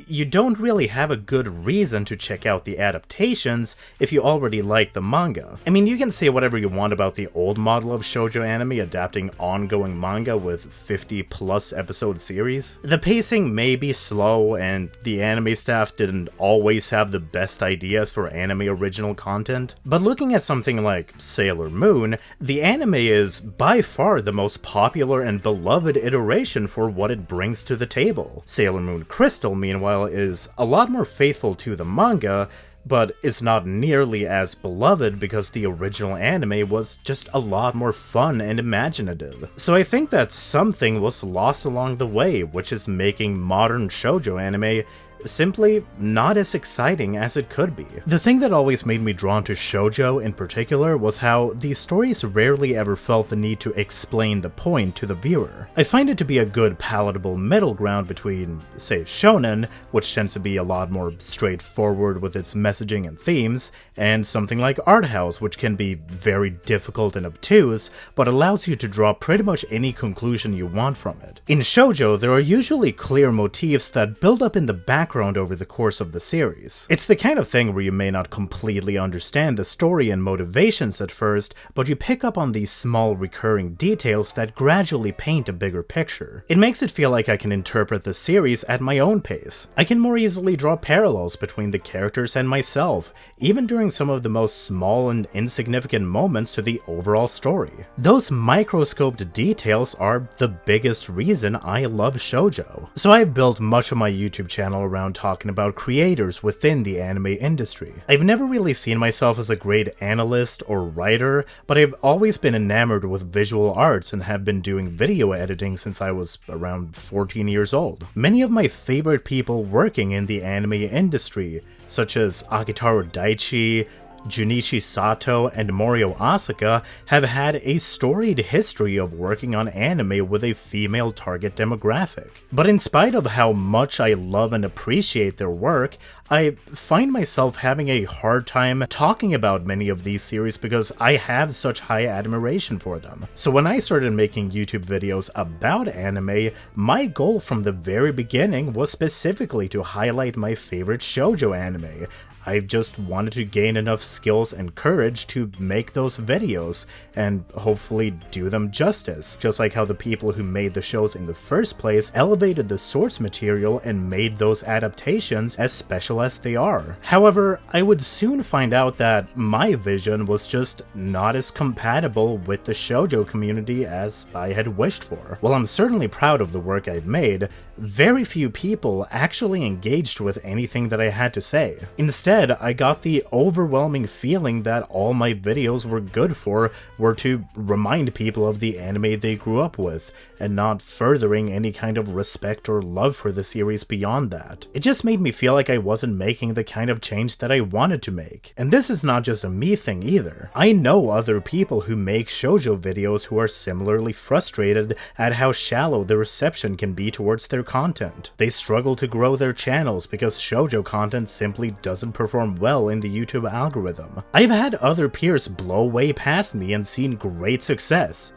you don't really have a good reason to check out the adaptations if you already like the manga. I mean, you can say whatever you want about the old model of shoujo anime adapting ongoing manga with 50+ episode series. The pacing may be slow, and the anime staff didn't always have the best ideas for anime original content, but looking at something like Sailor Moon, the anime is by far the most popular and beloved iteration for what it brings to the table. Sailor Moon Crystal, meanwhile, is a lot more faithful to the manga, but is not nearly as beloved because the original anime was just a lot more fun and imaginative. So I think that something was lost along the way, which is making modern shoujo anime simply not as exciting as it could be. The thing that always made me drawn to shoujo in particular was how these stories rarely ever felt the need to explain the point to the viewer. I find it to be a good palatable middle ground between, say, shonen, which tends to be a lot more straightforward with its messaging and themes, and something like art house, which can be very difficult and obtuse, but allows you to draw pretty much any conclusion you want from it. In shoujo, there are usually clear motifs that build up in the background over the course of the series. It's the kind of thing where you may not completely understand the story and motivations at first, but you pick up on these small recurring details that gradually paint a bigger picture. It makes it feel like I can interpret the series at my own pace. I can more easily draw parallels between the characters and myself, even during some of the most small and insignificant moments to the overall story. Those microscoped details are the biggest reason I love shoujo. So I've built much of my YouTube channel around talking about creators within the anime industry. I've never really seen myself as a great analyst or writer, but I've always been enamored with visual arts and have been doing video editing since I was around 14 years old. Many of my favorite people working in the anime industry such as Akitaro Daichi, Junichi Sato, and Morio Asaka, have had a storied history of working on anime with a female target demographic. But in spite of how much I love and appreciate their work, I find myself having a hard time talking about many of these series because I have such high admiration for them. So when I started making YouTube videos about anime, my goal from the very beginning was specifically to highlight my favorite shoujo anime. I just wanted to gain enough skills and courage to make those videos, and hopefully do them justice, just like how the people who made the shows in the first place elevated the source material and made those adaptations as special as they are. However, I would soon find out that my vision was just not as compatible with the shoujo community as I had wished for. While I'm certainly proud of the work I've made, very few people actually engaged with anything that I had to say. Instead, I got the overwhelming feeling that all my videos were good for were to remind people of the anime they grew up with, and not furthering any kind of respect or love for the series beyond that. It just made me feel like I wasn't making the kind of change that I wanted to make. And this is not just a me thing either. I know other people who make shoujo videos who are similarly frustrated at how shallow the reception can be towards their content. They struggle to grow their channels because shoujo content simply doesn't perform well in the YouTube algorithm. I've had other peers blow way past me and seen great success,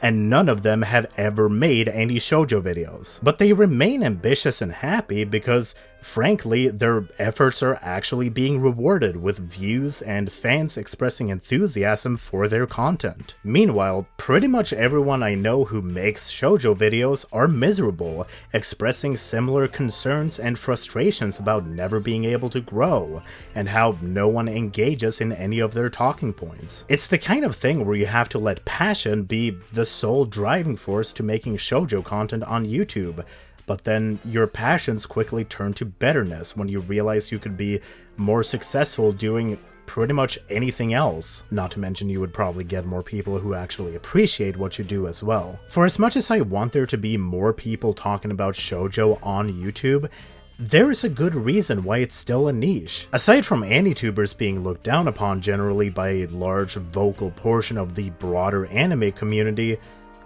and none of them have ever made any shoujo videos. But they remain ambitious and happy because, frankly, their efforts are actually being rewarded with views and fans expressing enthusiasm for their content. Meanwhile, pretty much everyone I know who makes shoujo videos are miserable, expressing similar concerns and frustrations about never being able to grow, and how no one engages in any of their talking points. It's the kind of thing where you have to let passion be the sole driving force to making shoujo content on YouTube, but then your passions quickly turn to bitterness when you realize you could be more successful doing pretty much anything else. Not to mention you would probably get more people who actually appreciate what you do as well. For as much as I want there to be more people talking about shoujo on YouTube, there is a good reason why it's still a niche. Aside from AniTubers being looked down upon generally by a large vocal portion of the broader anime community,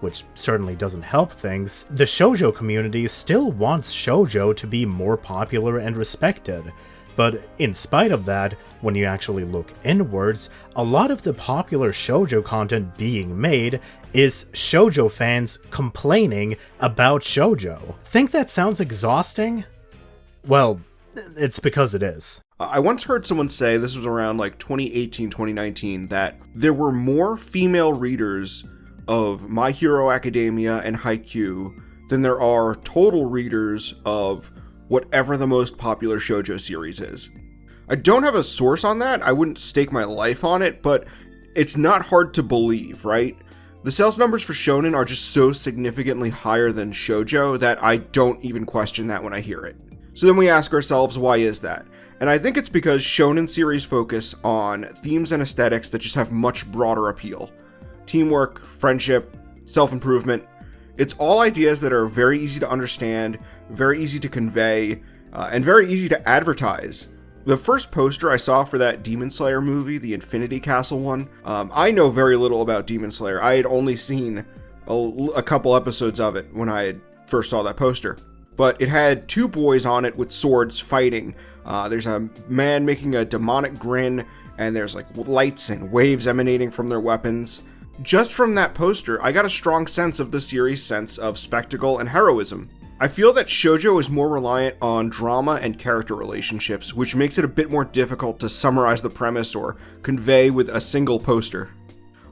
which certainly doesn't help things, the shoujo community still wants shoujo to be more popular and respected. But in spite of that, when you actually look inwards, a lot of the popular shoujo content being made is shoujo fans complaining about shoujo. Think that sounds exhausting? Well, it's because it is. I once heard someone say, this was around like 2018, 2019, that there were more female readers of My Hero Academia and Haikyuu than there are total readers of whatever the most popular shoujo series is. I don't have a source on that, I wouldn't stake my life on it, but it's not hard to believe, right? The sales numbers for shonen are just so significantly higher than shoujo that I don't even question that when I hear it. So then we ask ourselves, why is that? And I think it's because shonen series focus on themes and aesthetics that just have much broader appeal. Teamwork, friendship, self-improvement. It's all ideas that are very easy to understand, very easy to convey, and very easy to advertise. The first poster I saw for that Demon Slayer movie, the Infinity Castle one, I know very little about Demon Slayer. I had only seen a couple episodes of it when I first saw that poster. But it had two boys on it with swords fighting. There's a man making a demonic grin, and there's like lights and waves emanating from their weapons. Just from that poster, I got a strong sense of the series' sense of spectacle and heroism. I feel that shoujo is more reliant on drama and character relationships, which makes it a bit more difficult to summarize the premise or convey with a single poster.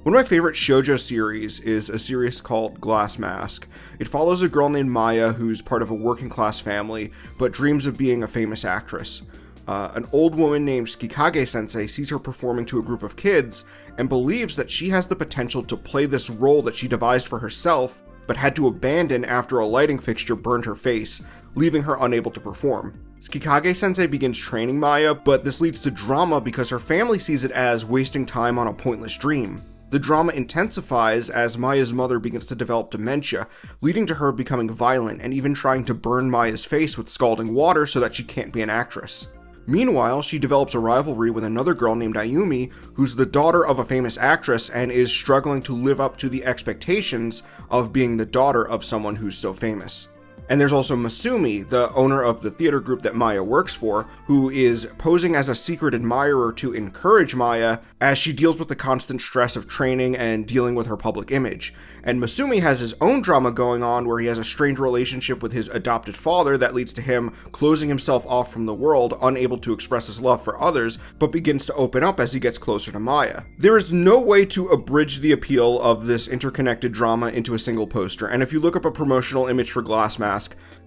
One of my favorite shoujo series is a series called Glass Mask. It follows a girl named Maya who's part of a working class family, but dreams of being a famous actress. An old woman named Tsukikage-sensei sees her performing to a group of kids and believes that she has the potential to play this role that she devised for herself, but had to abandon after a lighting fixture burned her face, leaving her unable to perform. Tsukikage-sensei begins training Maya, but this leads to drama because her family sees it as wasting time on a pointless dream. The drama intensifies as Maya's mother begins to develop dementia, leading to her becoming violent and even trying to burn Maya's face with scalding water so that she can't be an actress. Meanwhile, she develops a rivalry with another girl named Ayumi, who's the daughter of a famous actress and is struggling to live up to the expectations of being the daughter of someone who's so famous. And there's also Masumi, the owner of the theater group that Maya works for, who is posing as a secret admirer to encourage Maya as she deals with the constant stress of training and dealing with her public image. And Masumi has his own drama going on where he has a strained relationship with his adopted father that leads to him closing himself off from the world, unable to express his love for others, but begins to open up as he gets closer to Maya. There is no way to abridge the appeal of this interconnected drama into a single poster, and if you look up a promotional image for Glass Mask,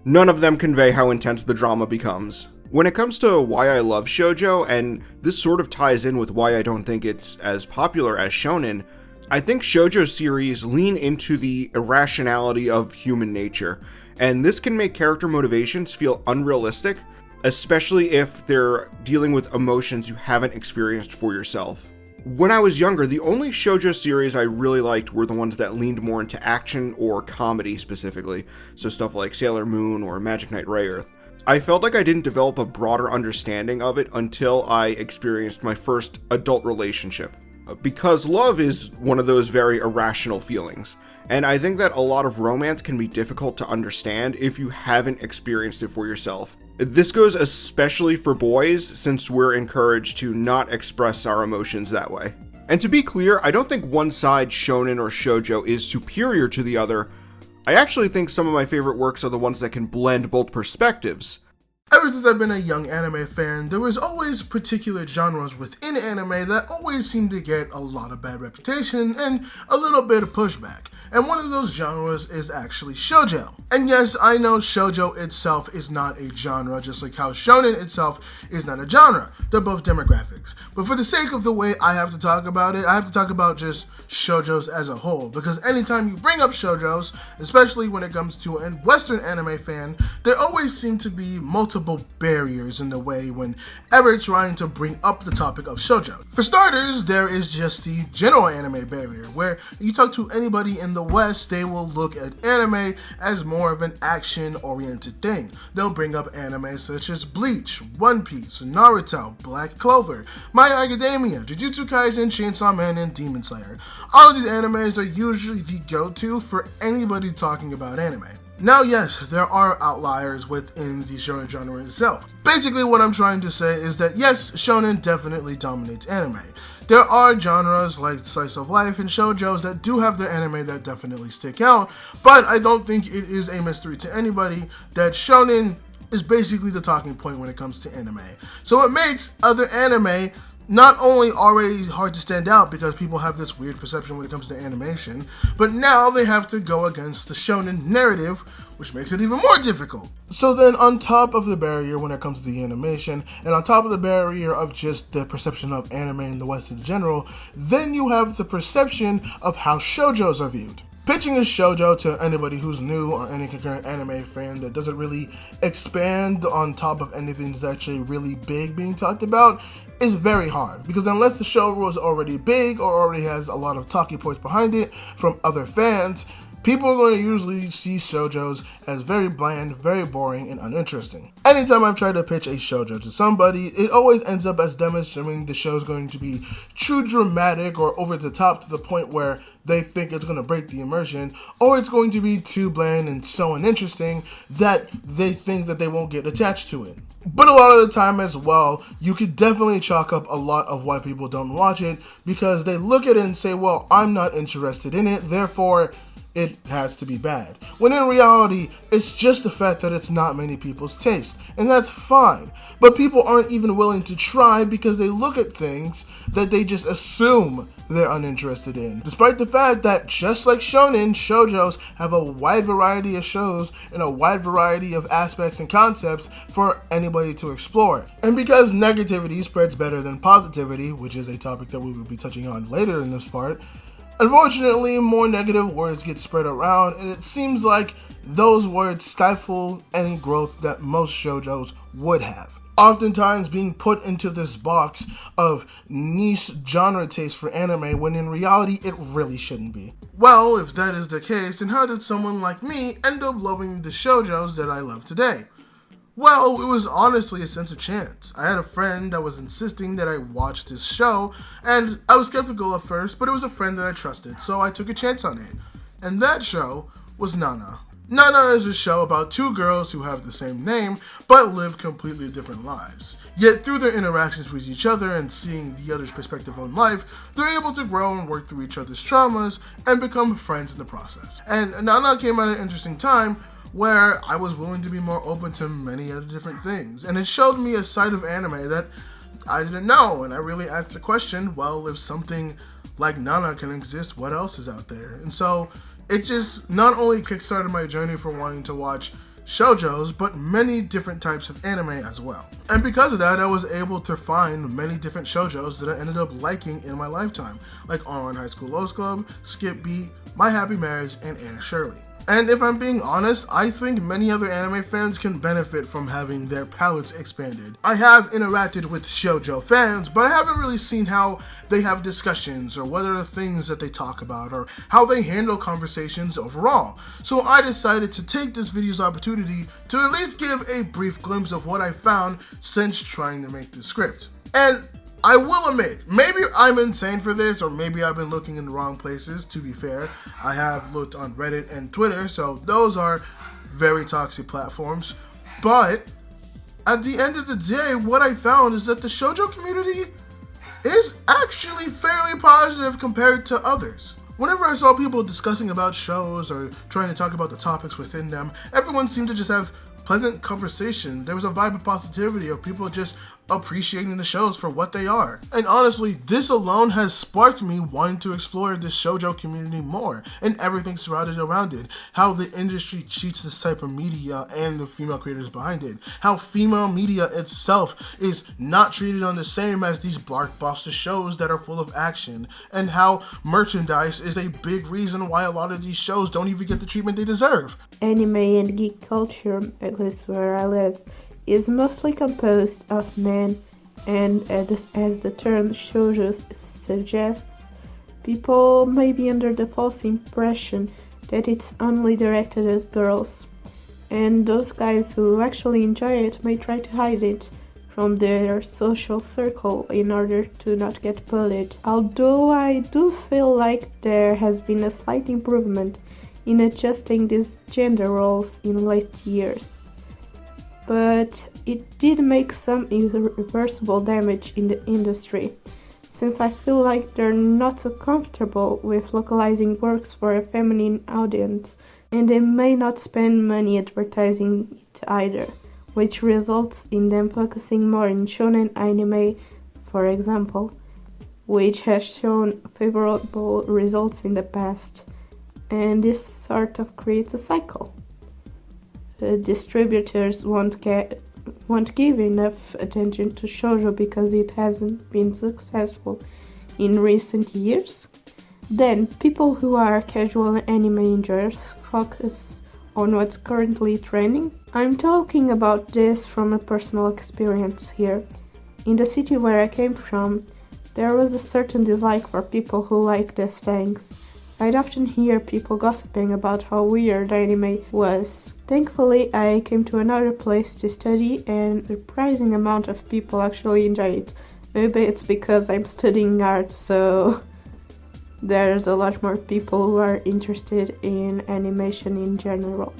none of them convey how intense the drama becomes. When it comes to why I love shoujo, and this sort of ties in with why I don't think it's as popular as shonen, I think shoujo series lean into the irrationality of human nature, and this can make character motivations feel unrealistic, especially if they're dealing with emotions you haven't experienced for yourself. When I was younger, the only shoujo series I really liked were the ones that leaned more into action or comedy specifically, so stuff like Sailor Moon or Magic Knight Rayearth. I felt like I didn't develop a broader understanding of it until I experienced my first adult relationship. Because love is one of those very irrational feelings, and I think that a lot of romance can be difficult to understand if you haven't experienced it for yourself. This goes especially for boys, since we're encouraged to not express our emotions that way. And to be clear, I don't think one side, shonen or shoujo, is superior to the other. I actually think some of my favorite works are the ones that can blend both perspectives. Ever since I've been a young anime fan, there was always particular genres within anime that always seemed to get a lot of bad reputation and a little bit of pushback. And one of those genres is actually shoujo. And yes, I know shoujo itself is not a genre, just like how shonen itself is not a genre. They're both demographics. But for the sake of the way I have to talk about it, I have to talk about just shoujos as a whole, because anytime you bring up shoujos, especially when it comes to a Western anime fan, there always seem to be multiple barriers in the way whenever trying to bring up the topic of shoujo. For starters, there is just the general anime barrier, where you talk to anybody in the West, they will look at anime as more of an action-oriented thing. They'll bring up anime such as Bleach, One Piece, Naruto, Black Clover, My Hero Academia, Jujutsu Kaisen, Chainsaw Man, and Demon Slayer. All of these animes are usually the go-to for anybody talking about anime. Now yes, there are outliers within the shonen genre itself. Basically what I'm trying to say is that yes, shonen definitely dominates anime. There are genres like slice of life and shoujos that do have their anime that definitely stick out, but I don't think it is a mystery to anybody that shonen is basically the talking point when it comes to anime. So it makes other anime not only already hard to stand out because people have this weird perception when it comes to animation, but now they have to go against the shonen narrative, which makes it even more difficult. So then on top of the barrier when it comes to the animation, and on top of the barrier of just the perception of anime in the West in general, then you have the perception of how shoujos are viewed. Pitching a shoujo to anybody who's new or any concurrent anime fan that doesn't really expand on top of anything that's actually really big being talked about is very hard, because unless the show is already big or already has a lot of talking points behind it from other fans, people are going to usually see shoujos as very bland, very boring, and uninteresting. Anytime I've tried to pitch a shoujo to somebody, it always ends up as them assuming the show's going to be too dramatic or over the top to the point where they think it's going to break the immersion, or it's going to be too bland and so uninteresting that they think that they won't get attached to it. But a lot of the time as well, you could definitely chalk up a lot of why people don't watch it, because they look at it and say, well, I'm not interested in it, therefore it has to be bad. When in reality, it's just the fact that it's not many people's taste, and that's fine. But people aren't even willing to try because they look at things that they just assume they're uninterested in. Despite the fact that, just like shonen, shoujos have a wide variety of shows and a wide variety of aspects and concepts for anybody to explore. And because negativity spreads better than positivity, which is a topic that we will be touching on later in this part, unfortunately, more negative words get spread around, and it seems like those words stifle any growth that most shoujos would have. Oftentimes being put into this box of niche genre taste for anime, when in reality it really shouldn't be. Well, if that is the case, then how did someone like me end up loving the shoujos that I love today? Well, it was honestly a sense of chance. I had a friend that was insisting that I watch this show, and I was skeptical at first, but it was a friend that I trusted, so I took a chance on it. And that show was Nana. Nana is a show about two girls who have the same name, but live completely different lives. Yet through their interactions with each other and seeing the other's perspective on life, they're able to grow and work through each other's traumas and become friends in the process. And Nana came at an interesting time where I was willing to be more open to many other different things. And it showed me a side of anime that I didn't know, and I really asked the question, well, if something like Nana can exist, what else is out there? And so it just not only kickstarted my journey for wanting to watch shoujos, but many different types of anime as well. And because of that, I was able to find many different shoujos that I ended up liking in my lifetime, like Online High School Lows Club, Skip Beat, My Happy Marriage, and Anna Shirley. And if I'm being honest, I think many other anime fans can benefit from having their palettes expanded. I have interacted with shoujo fans, but I haven't really seen how they have discussions, or what are the things that they talk about, or how they handle conversations overall. So I decided to take this video's opportunity to at least give a brief glimpse of what I found since trying to make this script. And I will admit, maybe I'm insane for this, or maybe I've been looking in the wrong places. To be fair, I have looked on Reddit and Twitter, so those are very toxic platforms. But at the end of the day, what I found is that the shoujo community is actually fairly positive compared to others. Whenever I saw people discussing about shows or trying to talk about the topics within them, everyone seemed to just have pleasant conversation. There was a vibe of positivity of people just appreciating the shows for what they are. And honestly, this alone has sparked me wanting to explore this shoujo community more and everything surrounded around it. How the industry treats this type of media and the female creators behind it. How female media itself is not treated on the same as these blockbuster shows that are full of action. And how merchandise is a big reason why a lot of these shows don't even get the treatment they deserve. Anime and geek culture, at least where I live, is mostly composed of men, and as the term shoujo suggests, people may be under the false impression that it's only directed at girls, and those guys who actually enjoy it may try to hide it from their social circle in order to not get bullied. Although I do feel like there has been a slight improvement in adjusting these gender roles in late years. But it did make some irreversible damage in the industry, since I feel like they're not so comfortable with localizing works for a feminine audience, and they may not spend money advertising it either, which results in them focusing more in shonen anime, for example, which has shown favorable results in the past, and this sort of creates a cycle. The distributors won't give enough attention to shoujo because it hasn't been successful in recent years. Then people who are casual anime enjoyers focus on what's currently trending. I'm talking about this from a personal experience here. In the city where I came from, there was a certain dislike for people who like the fangs. I'd often hear people gossiping about how weird anime was. Thankfully, I came to another place to study, and a surprising amount of people actually enjoy it. Maybe it's because I'm studying art, so there's a lot more people who are interested in animation in general.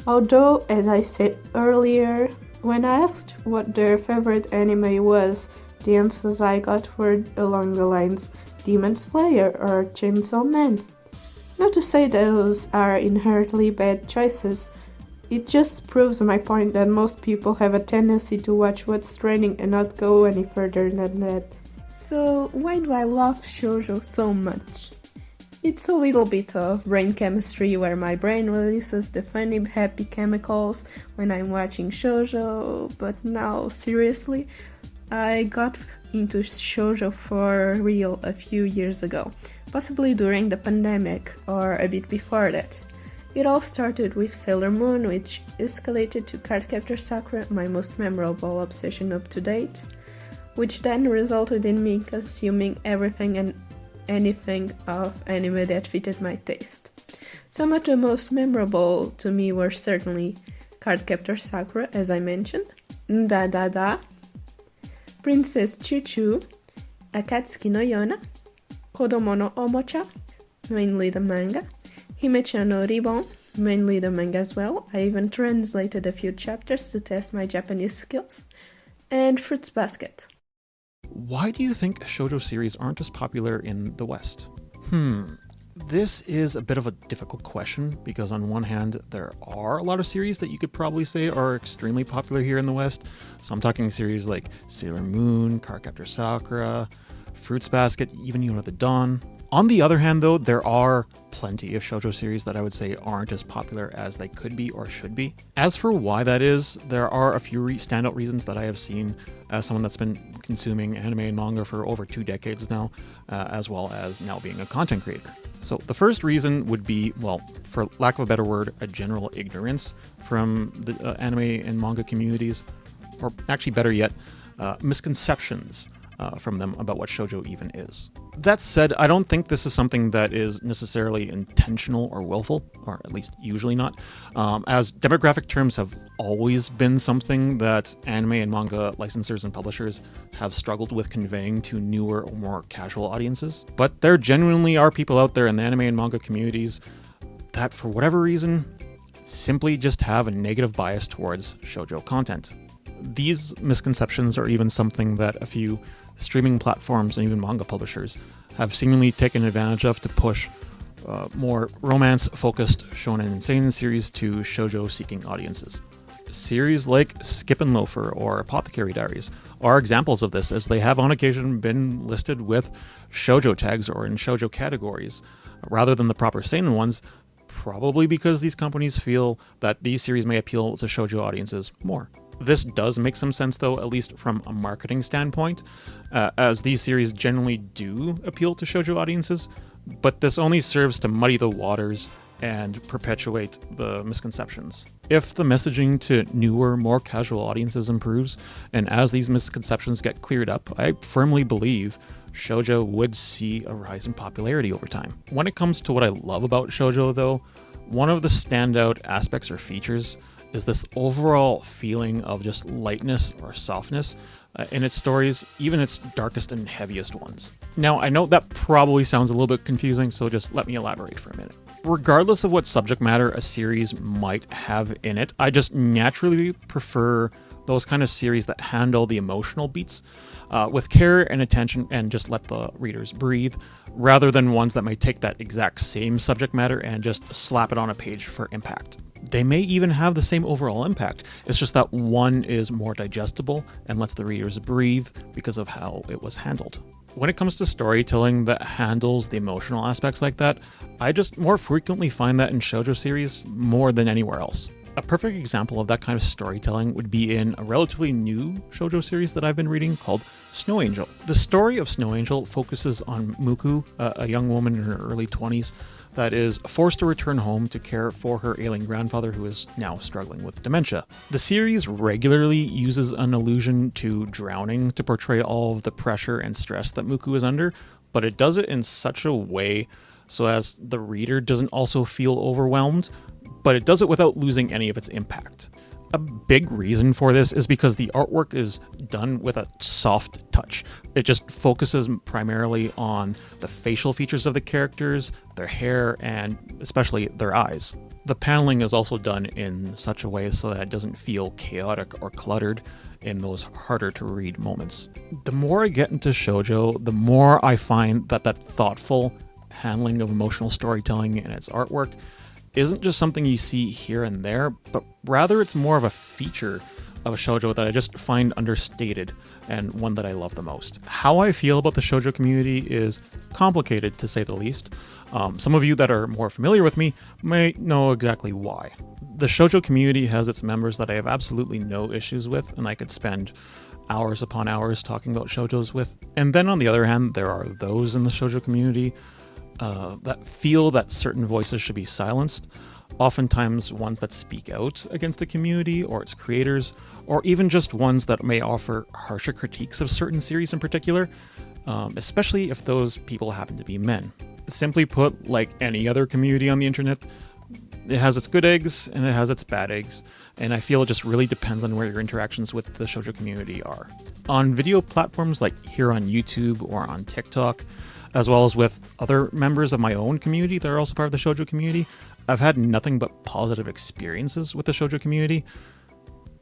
Although, as I said earlier, when I asked what their favorite anime was, the answers I got were along the lines Demon Slayer or Chainsaw Man. Not to say those are inherently bad choices, it just proves my point that most people have a tendency to watch what's trending and not go any further than that. So why do I love shoujo so much? It's a little bit of brain chemistry where my brain releases the funny happy chemicals when I'm watching shoujo, but now seriously, I got into shoujo for real a few years ago, possibly during the pandemic or a bit before that. It all started with Sailor Moon, which escalated to Cardcaptor Sakura, my most memorable obsession up to date, which then resulted in me consuming everything and anything of anime that fitted my taste. Some of the most memorable to me were certainly Cardcaptor Sakura, as I mentioned, Da Da Da, Princess Chuchu, Akatsuki no Yona, Kodomo no Omocha, mainly the manga, Hime-chan no Ribbon, mainly the manga as well. I even translated a few chapters to test my Japanese skills, and Fruits Basket. Why do you think shoujo series aren't as popular in the West? This is a bit of a difficult question because on one hand, there are a lot of series that you could probably say are extremely popular here in the West. So I'm talking series like Sailor Moon, Cardcaptor Sakura, Fruits Basket, even Yuna the Dawn. On the other hand, though, there are plenty of shoujo series that I would say aren't as popular as they could be or should be. As for why that is, there are a few standout reasons that I have seen as someone that's been consuming anime and manga for over 2 decades now, as well as now being a content creator. So the first reason would be, well, for lack of a better word, a general ignorance from the anime and manga communities, or actually better yet, misconceptions from them about what shoujo even is. That said, I don't think this is something that is necessarily intentional or willful, or at least usually not, as demographic terms have always been something that anime and manga licensors and publishers have struggled with conveying to newer or more casual audiences. But there genuinely are people out there in the anime and manga communities that, for whatever reason, simply just have a negative bias towards shoujo content. These misconceptions are even something that a few streaming platforms and even manga publishers have seemingly taken advantage of to push more romance-focused shonen and seinen series to shoujo-seeking audiences. Series like Skip and Loafer or Apothecary Diaries are examples of this, as they have on occasion been listed with shoujo tags or in shoujo categories, rather than the proper seinen ones, probably because these companies feel that these series may appeal to shoujo audiences more. This does make some sense, though, at least from a marketing standpoint, as these series generally do appeal to shoujo audiences, but this only serves to muddy the waters and perpetuate the misconceptions. If the messaging to newer, more casual audiences improves, and as these misconceptions get cleared up, I firmly believe shoujo would see a rise in popularity over time. When it comes to what I love about shoujo, though, one of the standout aspects or features is this overall feeling of just lightness or softness in its stories, even its darkest and heaviest ones. Now, I know that probably sounds a little bit confusing, so just let me elaborate for a minute. Regardless of what subject matter a series might have in it, I just naturally prefer those kind of series that handle the emotional beats with care and attention and just let the readers breathe, rather than ones that may take that exact same subject matter and just slap it on a page for impact. They may even have the same overall impact. It's just that one is more digestible and lets the readers breathe because of how it was handled. When it comes to storytelling that handles the emotional aspects like that, I just more frequently find that in shoujo series more than anywhere else. A perfect example of that kind of storytelling would be in a relatively new shoujo series that I've been reading called Snow Angel. The story of Snow Angel focuses on Muku, a young woman in her early 20s that is forced to return home to care for her ailing grandfather who is now struggling with dementia. The series regularly uses an allusion to drowning to portray all of the pressure and stress that Muku is under, but it does it in such a way so as the reader doesn't also feel overwhelmed, but it does it without losing any of its impact. A big reason for this is because the artwork is done with a soft touch. It just focuses primarily on the facial features of the characters, their hair, and especially their eyes. The paneling is also done in such a way so that it doesn't feel chaotic or cluttered in those harder to read moments. The more I get into shoujo, the more I find that thoughtful handling of emotional storytelling and its artwork isn't just something you see here and there, but rather it's more of a feature of a shoujo that I just find understated and one that I love the most. How I feel about the shoujo community is complicated, to say the least. Some of you that are more familiar with me may know exactly why. The shoujo community has its members that I have absolutely no issues with, and I could spend hours upon hours talking about shoujos with. And then on the other hand, there are those in the shoujo community that feel that certain voices should be silenced, oftentimes ones that speak out against the community or its creators, or even just ones that may offer harsher critiques of certain series in particular, especially if those people happen to be men. Simply put, like any other community on the internet, It has its good eggs and it has its bad eggs, and I feel it just really depends on where your interactions with the shoujo community are. On video platforms like here on YouTube or on TikTok, as well as with other members of my own community that are also part of the shoujo community, I've had nothing but positive experiences with the shoujo community.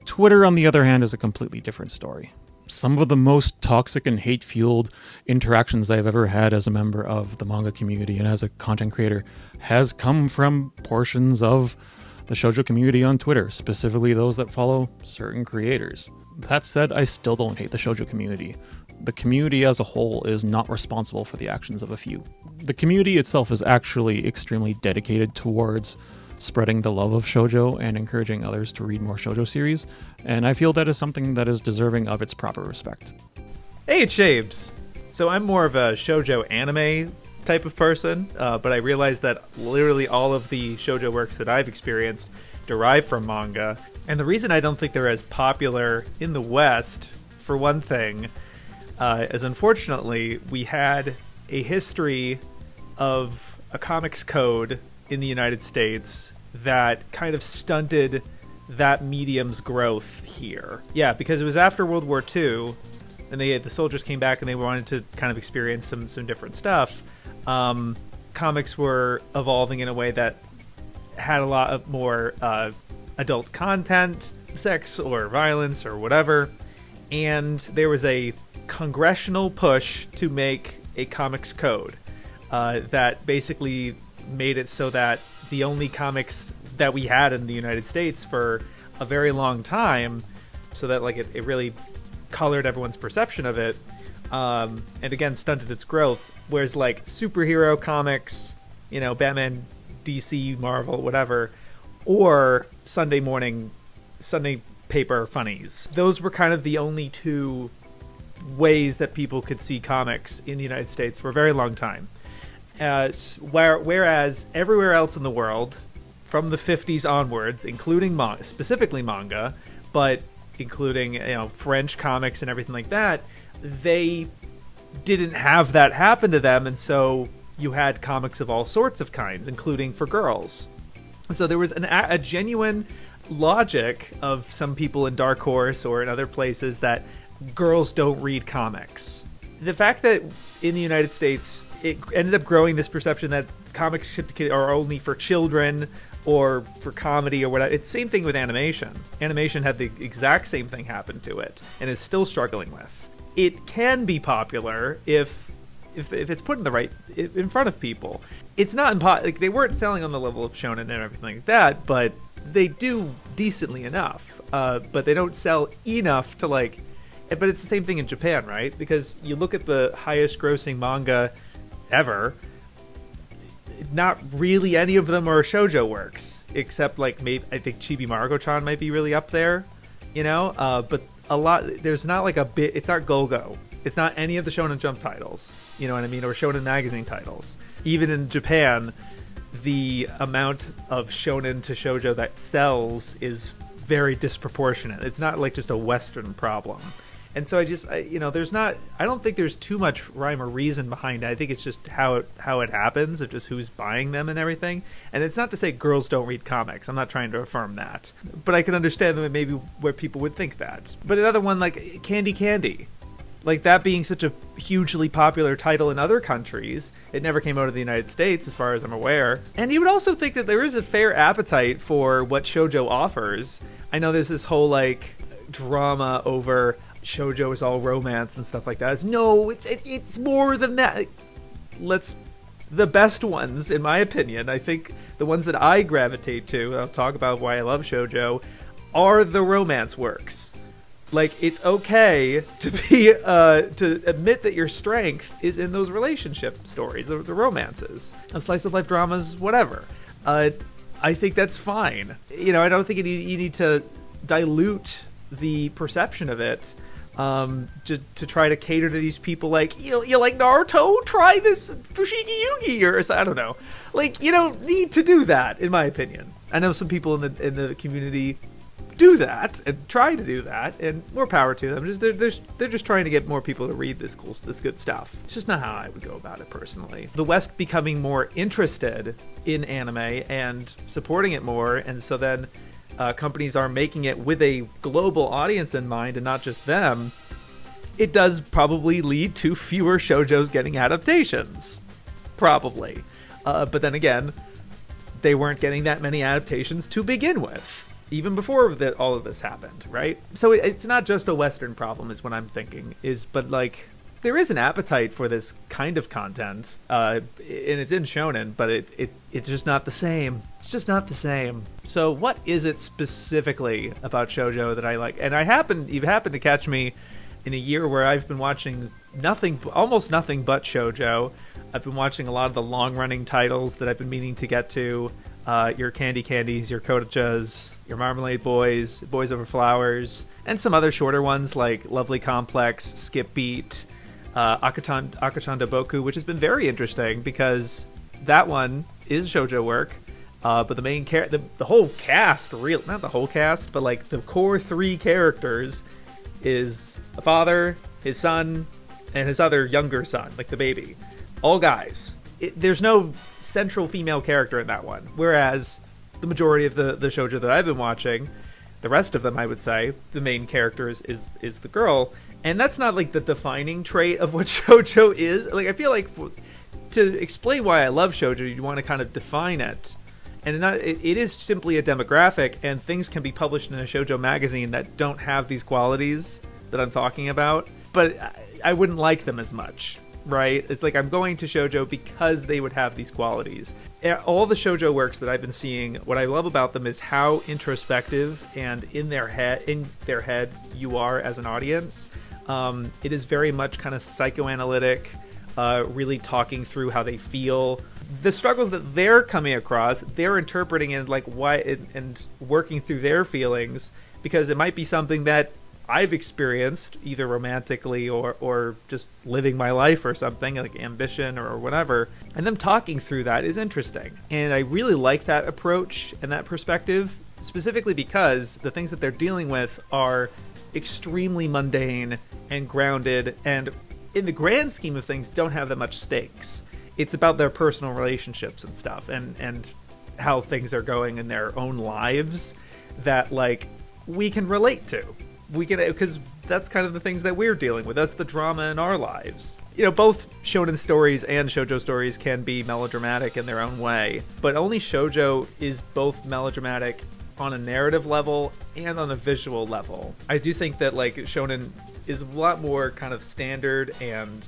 Twitter, on the other hand, is a completely different story. Some of the most toxic and hate-fueled interactions I've ever had as a member of the manga community and as a content creator has come from portions of the shoujo community on Twitter, specifically those that follow certain creators. That said, I still don't hate the shoujo community. The community as a whole is not responsible for the actions of a few. The community itself is actually extremely dedicated towards spreading the love of shoujo and encouraging others to read more shoujo series, and I feel that is something that is deserving of its proper respect. Hey, it's Shapes. So I'm more of a shoujo anime type of person, but I realize that literally all of the shoujo works that I've experienced derive from manga, and the reason I don't think they're as popular in the West, for one thing, is unfortunately we had a history of a comics code in the United States that kind of stunted that medium's growth here. Yeah, because it was after World War II, and the soldiers came back and they wanted to kind of experience some different stuff. Comics were evolving in a way that had a lot of more adult content, sex or violence or whatever, and there was a congressional push to make a comics code that basically made it so that the only comics that we had in the United States for a very long time, so that like it really colored everyone's perception of it, and again stunted its growth. Whereas like superhero comics, you know, Batman, DC, Marvel, whatever, or Sunday paper funnies, those were kind of the only two ways that people could see comics in the United States for a very long time. Whereas everywhere else in the world, from the 50s onwards, including specifically manga, but including, you know, French comics and everything like that, they didn't have that happen to them, and so you had comics of all sorts of kinds, including for girls. And so there was a genuine logic of some people in Dark Horse or in other places that girls don't read comics. The fact that in the United States it ended up growing this perception that comics are only for children or for comedy or whatever. It's the same thing with animation. Animation had the exact same thing happen to it and is still struggling with. It can be popular if it's put in front of people. It's not like they weren't selling on the level of shonen and everything like that, but they do decently enough. But they don't sell enough to like. But it's the same thing in Japan, right? Because you look at the highest grossing manga ever, not really any of them are shoujo works, except like maybe I think Chibi Maruko-chan might be really up there, you know. But a lot, there's not like a bit. It's not Go-Go. It's not any of the Shonen Jump titles, you know what I mean, or Shonen Magazine titles. Even in Japan, the amount of shonen to shoujo that sells is very disproportionate. It's not like just a Western problem. And so I don't think there's too much rhyme or reason behind it. I think it's just how it happens, of just who's buying them and everything. And it's not to say girls don't read comics. I'm not trying to affirm that. But I can understand that maybe where people would think that. But another one like Candy Candy. Like that being such a hugely popular title in other countries, it never came out of the United States as far as I'm aware. And you would also think that there is a fair appetite for what shoujo offers. I know there's this whole like drama over shoujo is all romance and stuff like that. No, it's more than that. The best ones, in my opinion, I think the ones that I gravitate to, and I'll talk about why I love shoujo, are the romance works. Like, it's okay to be to admit that your strength is in those relationship stories, the romances, slice of life dramas, whatever. I think that's fine. You know, I don't think you need to dilute the perception of it to try to cater to these people. Like, you like Naruto? Try this Fushigi Yugi, or I don't know. Like, you don't need to do that, in my opinion. I know some people in the community do that and try to do that, and more power to them. They're just trying to get more people to read this good stuff. It's just not how I would go about it personally. The West becoming more interested in anime and supporting it more, and so then companies are making it with a global audience in mind and not just them. It does probably lead to fewer shoujos getting adaptations. Probably. But then again, they weren't getting that many adaptations to begin with, even before all of this happened, right? So it's not just a Western problem, is what I'm thinking. But like, there is an appetite for this kind of content, and it's in shonen, but it's just not the same. It's just not the same. So what is it specifically about shoujo that I like? And you've happened to catch me in a year where I've been watching almost nothing but shoujo. I've been watching a lot of the long-running titles that I've been meaning to get to. Your Candy Candies, your Kodachas, your Marmalade Boys, Boys Over Flowers, and some other shorter ones like Lovely Complex, Skip Beat, Akachan Boku, which has been very interesting because that one is shoujo work. But the main the whole cast, not the whole cast, but like the core 3 characters is a father, his son, and his other younger son, like the baby. All guys. There's no central female character in that one. Whereas the majority of the shoujo that I've been watching, the rest of them, I would say, the main character is the girl. And that's not like the defining trait of what shoujo is. Like, I feel like to explain why I love shoujo, you want to kind of define it. And it is simply a demographic, and things can be published in a shoujo magazine that don't have these qualities that I'm talking about. But I wouldn't like them as much. Right? It's like I'm going to shoujo because they would have these qualities. All the shoujo works that I've been seeing, what I love about them is how introspective and in their head you are as an audience. It is very much kind of psychoanalytic, really talking through how they feel. The struggles that they're coming across, they're interpreting and like why and working through their feelings, because it might be something that I've experienced either romantically or just living my life or something, like ambition or whatever, and them talking through that is interesting. And I really like that approach and that perspective, specifically because the things that they're dealing with are extremely mundane and grounded, and in the grand scheme of things don't have that much stakes. It's about their personal relationships and stuff, and how things are going in their own lives that like we can relate to. We can, because that's kind of the things that we're dealing with. That's the drama in our lives. You know, both shonen stories and shoujo stories can be melodramatic in their own way, but only shoujo is both melodramatic on a narrative level and on a visual level. I do think that like shonen is a lot more kind of standard and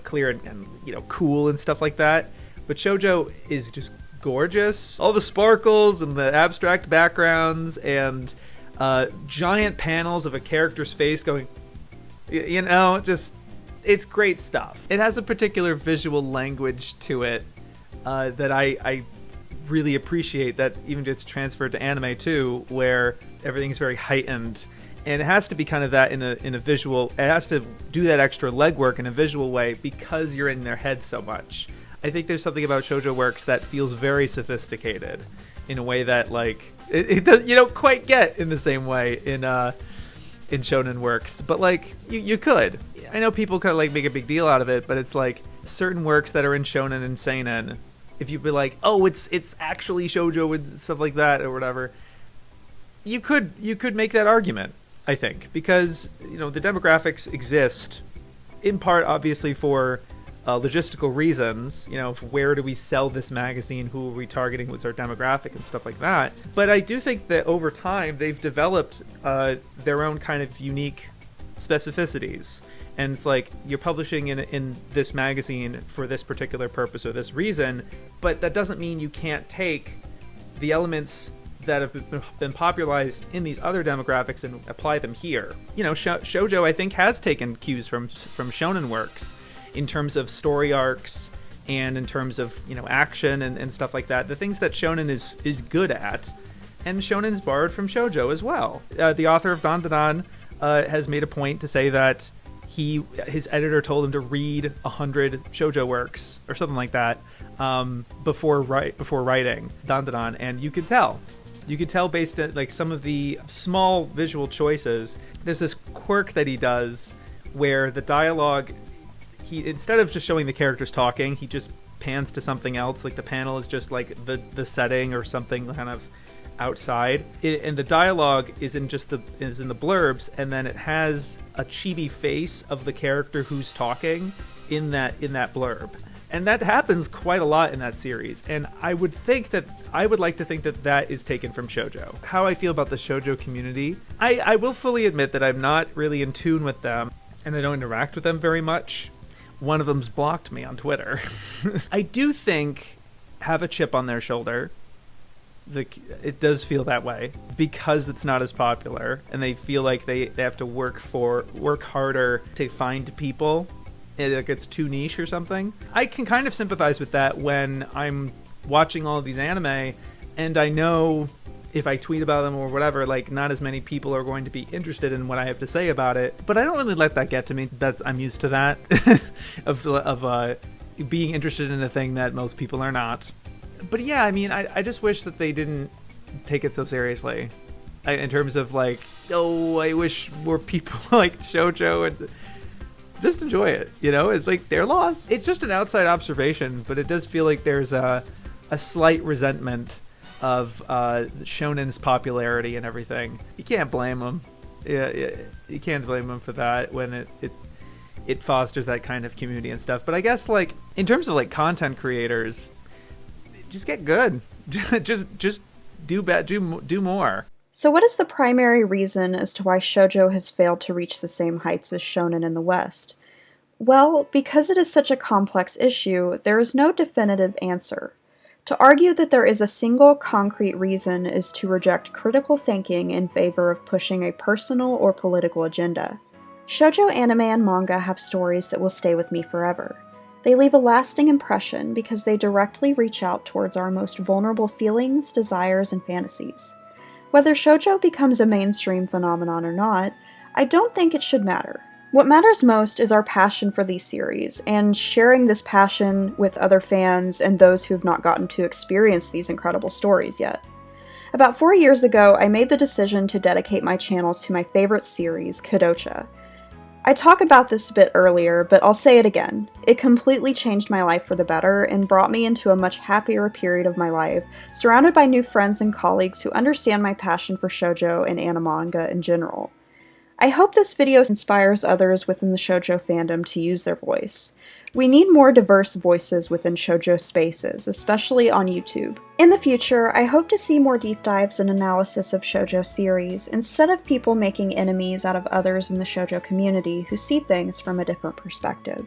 clear and you know, cool and stuff like that, but shoujo is just gorgeous. All the sparkles and the abstract backgrounds and giant panels of a character's face going, you know, just, it's great stuff. It has a particular visual language to it that I really appreciate, that even gets transferred to anime too, where everything's very heightened. And it has to be kind of that in a visual, it has to do that extra legwork in a visual way because you're in their head so much. I think there's something about shoujo works that feels very sophisticated in a way that like it does, you don't quite get in the same way in shonen works, but like you could. I know people kind of like make a big deal out of it, but it's like certain works that are in shonen and seinen, if you'd be like, oh, it's actually shoujo with stuff like that or whatever, you could make that argument, I think, because you know the demographics exist in part obviously for logistical reasons, you know, where do we sell this magazine, who are we targeting, what's our demographic and stuff like that. But I do think that over time they've developed their own kind of unique specificities, and it's like you're publishing in this magazine for this particular purpose or this reason, but that doesn't mean you can't take the elements that have been popularized in these other demographics and apply them here. You know, shoujo I think has taken cues from shonen works in terms of story arcs and in terms of, you know, action and stuff like that. The things that shonen is good at, and shonen's borrowed from shoujo as well. The author of Dan has made a point to say that his editor told him to read 100 shoujo works or something like that before writing Dan, and you could tell You could tell based on like some of the small visual choices. There's this quirk that he does where the dialogue, he instead of just showing the characters talking, he just pans to something else. Like the panel is just like the setting or something kind of outside, and the dialogue is in just the blurbs, and then it has a chibi face of the character who's talking in that blurb, and that happens quite a lot in that series. And I would like to think that is taken from shoujo. How I feel about the shoujo community, I will fully admit that I'm not really in tune with them, and I don't interact with them very much. One of them's blocked me on Twitter. I do think have a chip on their shoulder. It does feel that way because it's not as popular, and they feel like they have to work harder to find people. Like it's too niche or something. I can kind of sympathize with that when I'm watching all of these anime, and I know if I tweet about them or whatever, like not as many people are going to be interested in what I have to say about it. But I don't really let that get to me. I'm used to that of being interested in a thing that most people are not. But yeah, I mean, I just wish that they didn't take it so seriously. In terms of like, I wish more people liked shoujo and just enjoy it. You know, it's like their loss. It's just an outside observation, but it does feel like there's a slight resentment of shonen's popularity and everything. You can't blame them. Yeah, you can't blame them for that when it fosters that kind of community and stuff. But I guess like in terms of like content creators, just get good. just do more. So what is the primary reason as to why shoujo has failed to reach the same heights as shonen in the West? Well, because it is such a complex issue, there is no definitive answer. To argue that there is a single concrete reason is to reject critical thinking in favor of pushing a personal or political agenda. Shoujo anime and manga have stories that will stay with me forever. They leave a lasting impression because they directly reach out towards our most vulnerable feelings, desires, and fantasies. Whether shoujo becomes a mainstream phenomenon or not, I don't think it should matter. What matters most is our passion for these series, and sharing this passion with other fans and those who have not gotten to experience these incredible stories yet. About 4 years ago, I made the decision to dedicate my channel to my favorite series, Kodocha. I talked about this a bit earlier, but I'll say it again. It completely changed my life for the better and brought me into a much happier period of my life, surrounded by new friends and colleagues who understand my passion for shoujo and manga in general. I hope this video inspires others within the shoujo fandom to use their voice. We need more diverse voices within shoujo spaces, especially on YouTube. In the future, I hope to see more deep dives and analysis of shoujo series, instead of people making enemies out of others in the shoujo community who see things from a different perspective.